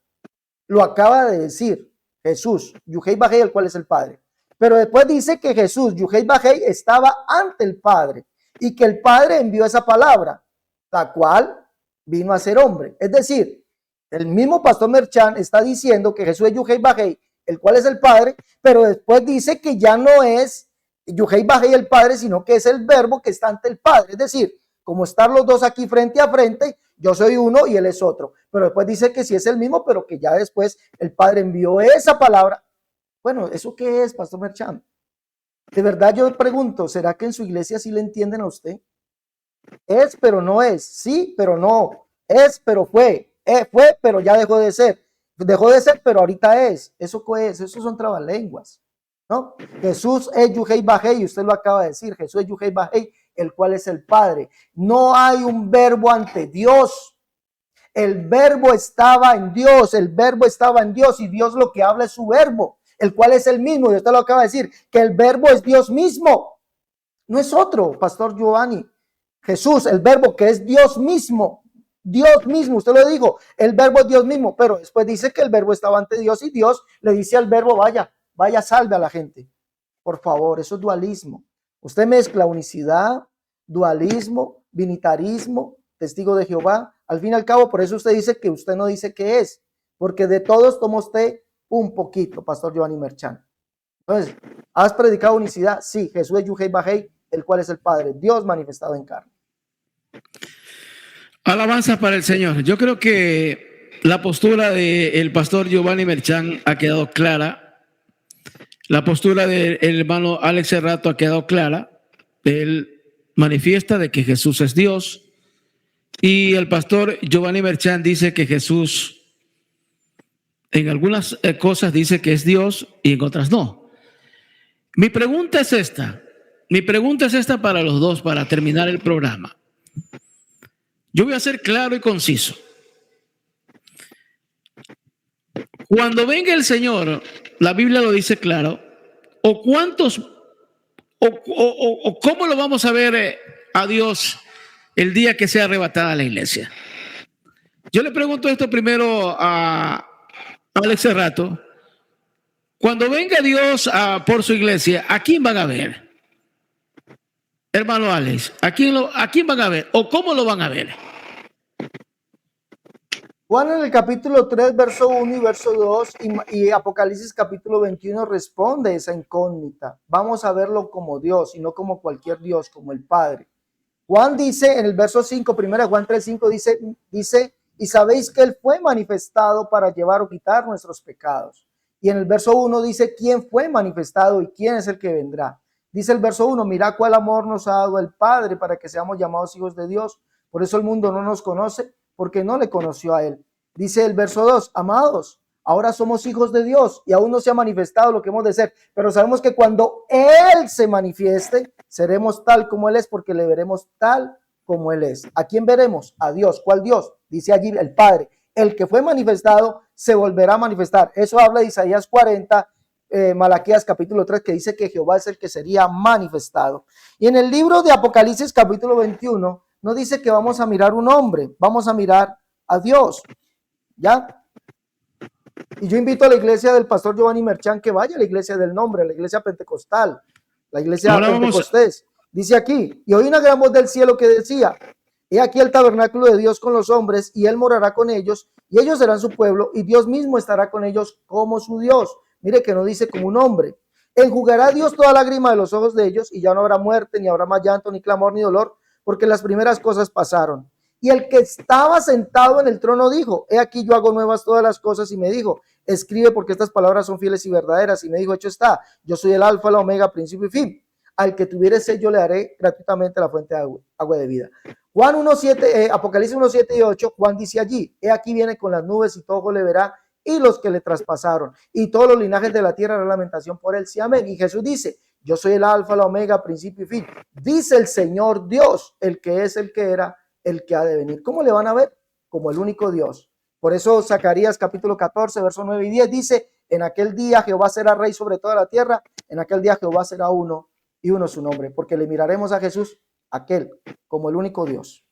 S1: Lo acaba de decir Jesús, Yuhei Bajei, el cual es el Padre. Pero después dice que Jesús, Yuhei Bajei, estaba ante el Padre y que el Padre envió esa palabra, la cual vino a ser hombre. Es decir, El mismo pastor Merchan está diciendo que Jesús es Yuhei Bajei, el cual es el Padre, pero después dice que ya no es Yuhei Bajei el Padre, sino que es el verbo que está ante el Padre. Es decir, como están los dos aquí frente a frente, yo soy uno y él es otro. Pero después dice que sí es el mismo, pero que ya después el Padre envió esa palabra. Bueno, ¿eso qué es, pastor Merchan? De verdad yo pregunto, ¿será que en su iglesia sí le entienden a usted? Es, pero no es. Sí, pero no. Es, pero fue. Fue, pero ya dejó de ser. Dejó de ser, pero ahorita es. ¿Eso qué es? Eso son trabalenguas, ¿no? Jesús es Yuhei Bajei, usted lo acaba de decir. Jesús es Yuhei Bajei, el cual es el Padre. No hay un verbo ante Dios. El verbo estaba en Dios, el verbo estaba en Dios y Dios lo que habla es su verbo, el cual es el mismo. Y usted lo acaba de decir, que el verbo es Dios mismo. No es otro, pastor Giovanni. Jesús, el verbo que es Dios mismo, usted lo dijo, el verbo es Dios mismo, pero después dice que el verbo estaba ante Dios y Dios le dice al verbo, vaya, salve a la gente. Por favor, eso es dualismo. Usted mezcla unicidad, dualismo, binitarismo, testigo de Jehová. Al fin y al cabo, por eso usted dice que usted no dice qué es, porque de todos toma usted un poquito, pastor Giovanni Merchan. Entonces, ¿has predicado unicidad? Sí, Jesús es Yuhei Bajei, el cual es el Padre, Dios manifestado en carne.
S2: Alabanza para el Señor. Yo creo que la postura del pastor Giovanni Merchan ha quedado clara. La postura del hermano Alex Cerrato ha quedado clara. Él manifiesta de que Jesús es Dios. Y el pastor Giovanni Merchan dice que Jesús en algunas cosas dice que es Dios y en otras no. Mi pregunta es esta. Mi pregunta es esta para los dos, para terminar el programa. Yo voy a ser claro y conciso. Cuando venga el Señor, la Biblia lo dice claro, o cuántos, o cómo lo vamos a ver a Dios el día que sea arrebatada la iglesia. Yo le pregunto esto primero a Alex Cerrato. Cuando venga Dios por su iglesia, ¿a quién van a ver? Hermano Alex, ¿a quién van a ver? ¿O cómo lo van a ver?
S1: Juan en el capítulo 3, verso 1 y verso 2 y Apocalipsis capítulo 21 responde esa incógnita. Vamos a verlo como Dios y no como cualquier Dios, como el Padre. Juan dice en el verso 5, 1 Juan 3, 5 dice, y sabéis que Él fue manifestado para llevar o quitar nuestros pecados. Y en el verso 1 dice, ¿quién fue manifestado y quién es el que vendrá? Dice el verso 1, mira cuál amor nos ha dado el Padre para que seamos llamados hijos de Dios. Por eso el mundo no nos conoce, porque no le conoció a Él. Dice el verso 2, amados, ahora somos hijos de Dios y aún no se ha manifestado lo que hemos de ser, pero sabemos que cuando Él se manifieste, seremos tal como Él es, porque le veremos tal como Él es. ¿A quién veremos? A Dios. ¿Cuál Dios? Dice allí el Padre. El que fue manifestado se volverá a manifestar. Eso habla de Isaías 40, Malaquías capítulo 3, que dice que Jehová es el que sería manifestado. Y en el libro de Apocalipsis capítulo 21, no dice que vamos a mirar un hombre, vamos a mirar a Dios. ¿Ya? Y yo invito a la iglesia del pastor Giovanni Merchan que vaya a la iglesia del nombre, la iglesia pentecostal, la iglesia pentecostés. Dice aquí, y oí una gran voz del cielo que decía, he aquí el tabernáculo de Dios con los hombres, y Él morará con ellos, y ellos serán su pueblo, y Dios mismo estará con ellos como su Dios. Mire que no dice como un hombre. Enjugará Dios toda lágrima de los ojos de ellos, y ya no habrá muerte, ni habrá más llanto, ni clamor, ni dolor, porque las primeras cosas pasaron. Y el que estaba sentado en el trono dijo, he aquí yo hago nuevas todas las cosas, y me dijo, escribe porque estas palabras son fieles y verdaderas. Y me dijo, hecho está, yo soy el alfa, la omega, principio y fin. Al que tuviere sed yo le daré gratuitamente la fuente de agua de vida. Juan 1:7, Apocalipsis 1:7 y 8, Juan dice allí, he aquí viene con las nubes y todo ojo le verá, y los que le traspasaron, y todos los linajes de la tierra harán lamentación por él, sí, amén. Y Jesús dice, yo soy el alfa, la omega, principio y fin. Dice el Señor Dios, el que es, el que era, el que ha de venir. ¿Cómo le van a ver? Como el único Dios. Por eso Zacarías capítulo 14, versos 9 y 10 dice, en aquel día Jehová será rey sobre toda la tierra, en aquel día Jehová será uno y uno su nombre, porque le miraremos a Jesús, aquel, como el único Dios.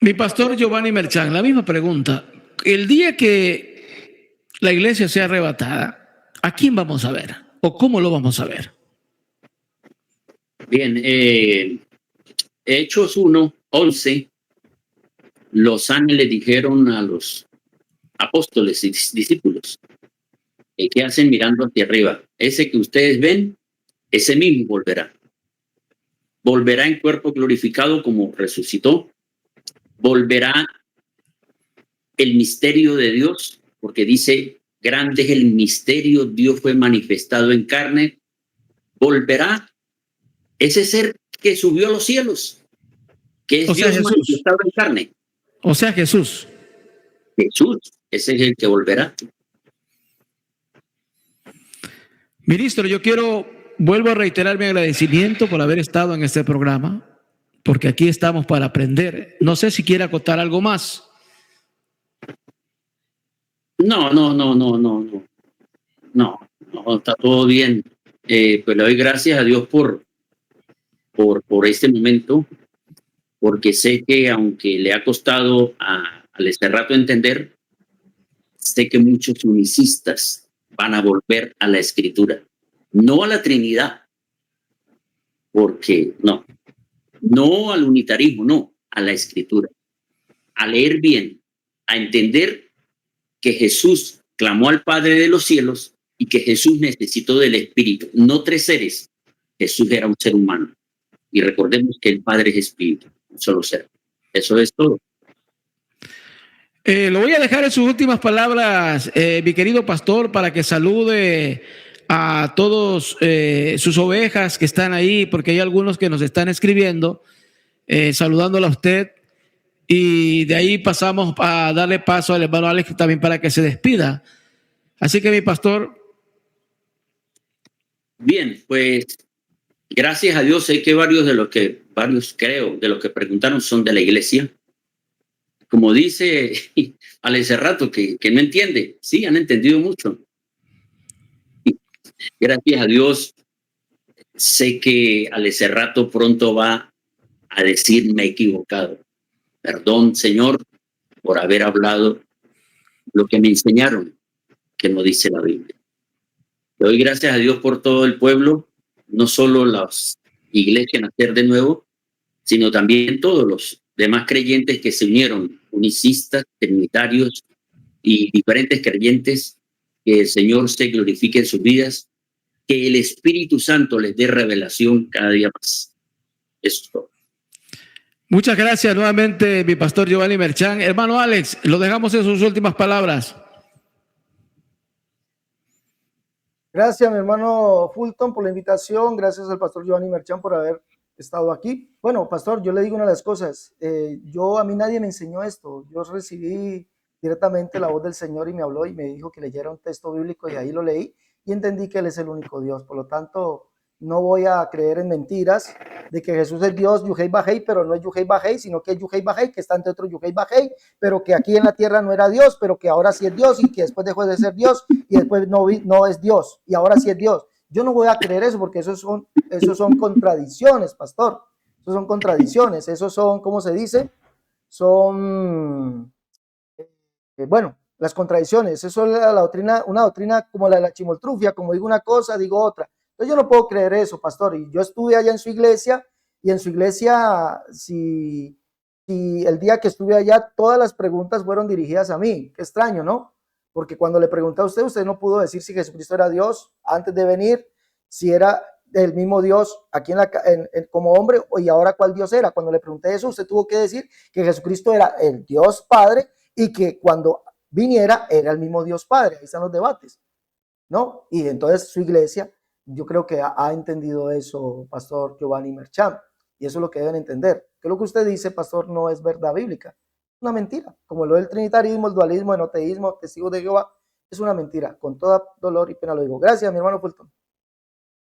S2: Mi pastor Giovanni Merchan, la misma pregunta. El día que la iglesia sea arrebatada, ¿a quién vamos a ver? ¿O cómo lo vamos a ver?
S3: Bien, Hechos 1:11, los ángeles dijeron a los apóstoles y discípulos. ¿Qué hacen mirando hacia arriba? Ese que ustedes ven, ese mismo volverá. Volverá en cuerpo glorificado como resucitó. Volverá el misterio de Dios, porque dice, grande es el misterio, Dios fue manifestado en carne. Volverá ese ser que subió a los cielos, que es Dios manifestado en carne.
S2: O sea, Jesús.
S3: Jesús, ese es el que volverá.
S2: Ministro, vuelvo a reiterar mi agradecimiento por haber estado en este programa, porque aquí estamos para aprender. No sé si quiere acotar algo más.
S3: No, está todo bien. Pues le doy gracias a Dios por este momento, porque sé que aunque le ha costado al este rato entender, sé que muchos unicistas van a volver a la Escritura, no a la Trinidad, porque no al unitarismo, no, a la Escritura, a leer bien, a entender que Jesús clamó al Padre de los cielos y que Jesús necesitó del Espíritu, no tres seres. Jesús era un ser humano. Y recordemos que el Padre es Espíritu, un solo ser. Eso es todo.
S2: Lo voy a dejar en sus últimas palabras, mi querido pastor, para que salude a todos sus ovejas que están ahí, porque hay algunos que nos están escribiendo, saludándole a usted. Y de ahí pasamos a darle paso al hermano Alex también para que se despida. Así que, mi pastor.
S3: Bien, pues gracias a Dios sé que varios de los que preguntaron son de la iglesia. Como dice Alex Cerrato, que no entiende. Sí, han entendido mucho. Gracias a Dios sé que Alex Cerrato pronto va a decir me he equivocado. Perdón, Señor, por haber hablado lo que me enseñaron, que no dice la Biblia. Le doy gracias a Dios por todo el pueblo, no solo las iglesias Nacer de Nuevo, sino también todos los demás creyentes que se unieron, unicistas, trinitarios y diferentes creyentes, que el Señor se glorifique en sus vidas, que el Espíritu Santo les dé revelación cada día más. Eso es todo.
S2: Muchas gracias nuevamente, mi pastor Giovanni Merchán. Hermano Alex, lo dejamos en sus últimas palabras.
S1: Gracias, mi hermano Fulton, por la invitación. Gracias al pastor Giovanni Merchán por haber estado aquí. Bueno, pastor, yo le digo una de las cosas. A mí nadie me enseñó esto. Yo recibí directamente la voz del Señor y me habló y me dijo que leyera un texto bíblico y ahí lo leí y entendí que Él es el único Dios. Por lo tanto, no voy a creer en mentiras de que Jesús es Dios, Yuhei Bajei, pero no es Yuhei Bajei, sino que es Yuhei Bajei, que está entre otros Yuhei Bajei, pero que aquí en la tierra no era Dios, pero que ahora sí es Dios y que después dejó de ser Dios y después no es Dios y ahora sí es Dios. Yo no voy a creer eso porque esos son contradicciones, pastor. Esos son contradicciones, esos son, ¿cómo se dice? Son, las contradicciones. Eso es una doctrina como la de la chimoltrufia, como digo una cosa, digo otra. Entonces yo no puedo creer eso, pastor. Y yo estuve allá en su iglesia, y en su iglesia, si el día que estuve allá, todas las preguntas fueron dirigidas a mí. Qué extraño, ¿no? Porque cuando le pregunté a usted no pudo decir si Jesucristo era Dios antes de venir, si era el mismo Dios aquí como hombre, y ahora cuál Dios era. Cuando le pregunté eso, usted tuvo que decir que Jesucristo era el Dios Padre y que cuando viniera era el mismo Dios Padre. Ahí están los debates, ¿no? Y entonces su iglesia, yo creo que ha entendido eso, pastor Giovanni Merchán, y eso es lo que deben entender, que lo que usted dice, pastor, no es verdad bíblica, es una mentira, como lo del trinitarismo, el dualismo, el enoteísmo, testigos de Jehová, es una mentira, con toda dolor y pena lo digo. Gracias, mi hermano Fulton.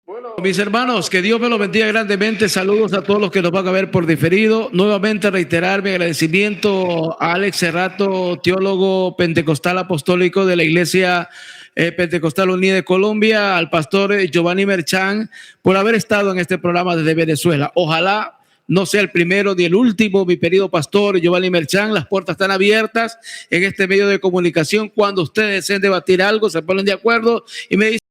S2: Bueno, mis hermanos, que Dios me los bendiga grandemente. Saludos a todos los que nos van a ver por diferido. Nuevamente reiterar mi agradecimiento a Alex Cerrato, teólogo pentecostal apostólico de la Iglesia Pentecostal Unida de Colombia, al pastor Giovanni Merchán, por haber estado en este programa desde Venezuela. Ojalá no sea el primero ni el último, mi querido pastor Giovanni Merchán. Las puertas están abiertas en este medio de comunicación. Cuando ustedes deseen debatir algo, se ponen de acuerdo y me dicen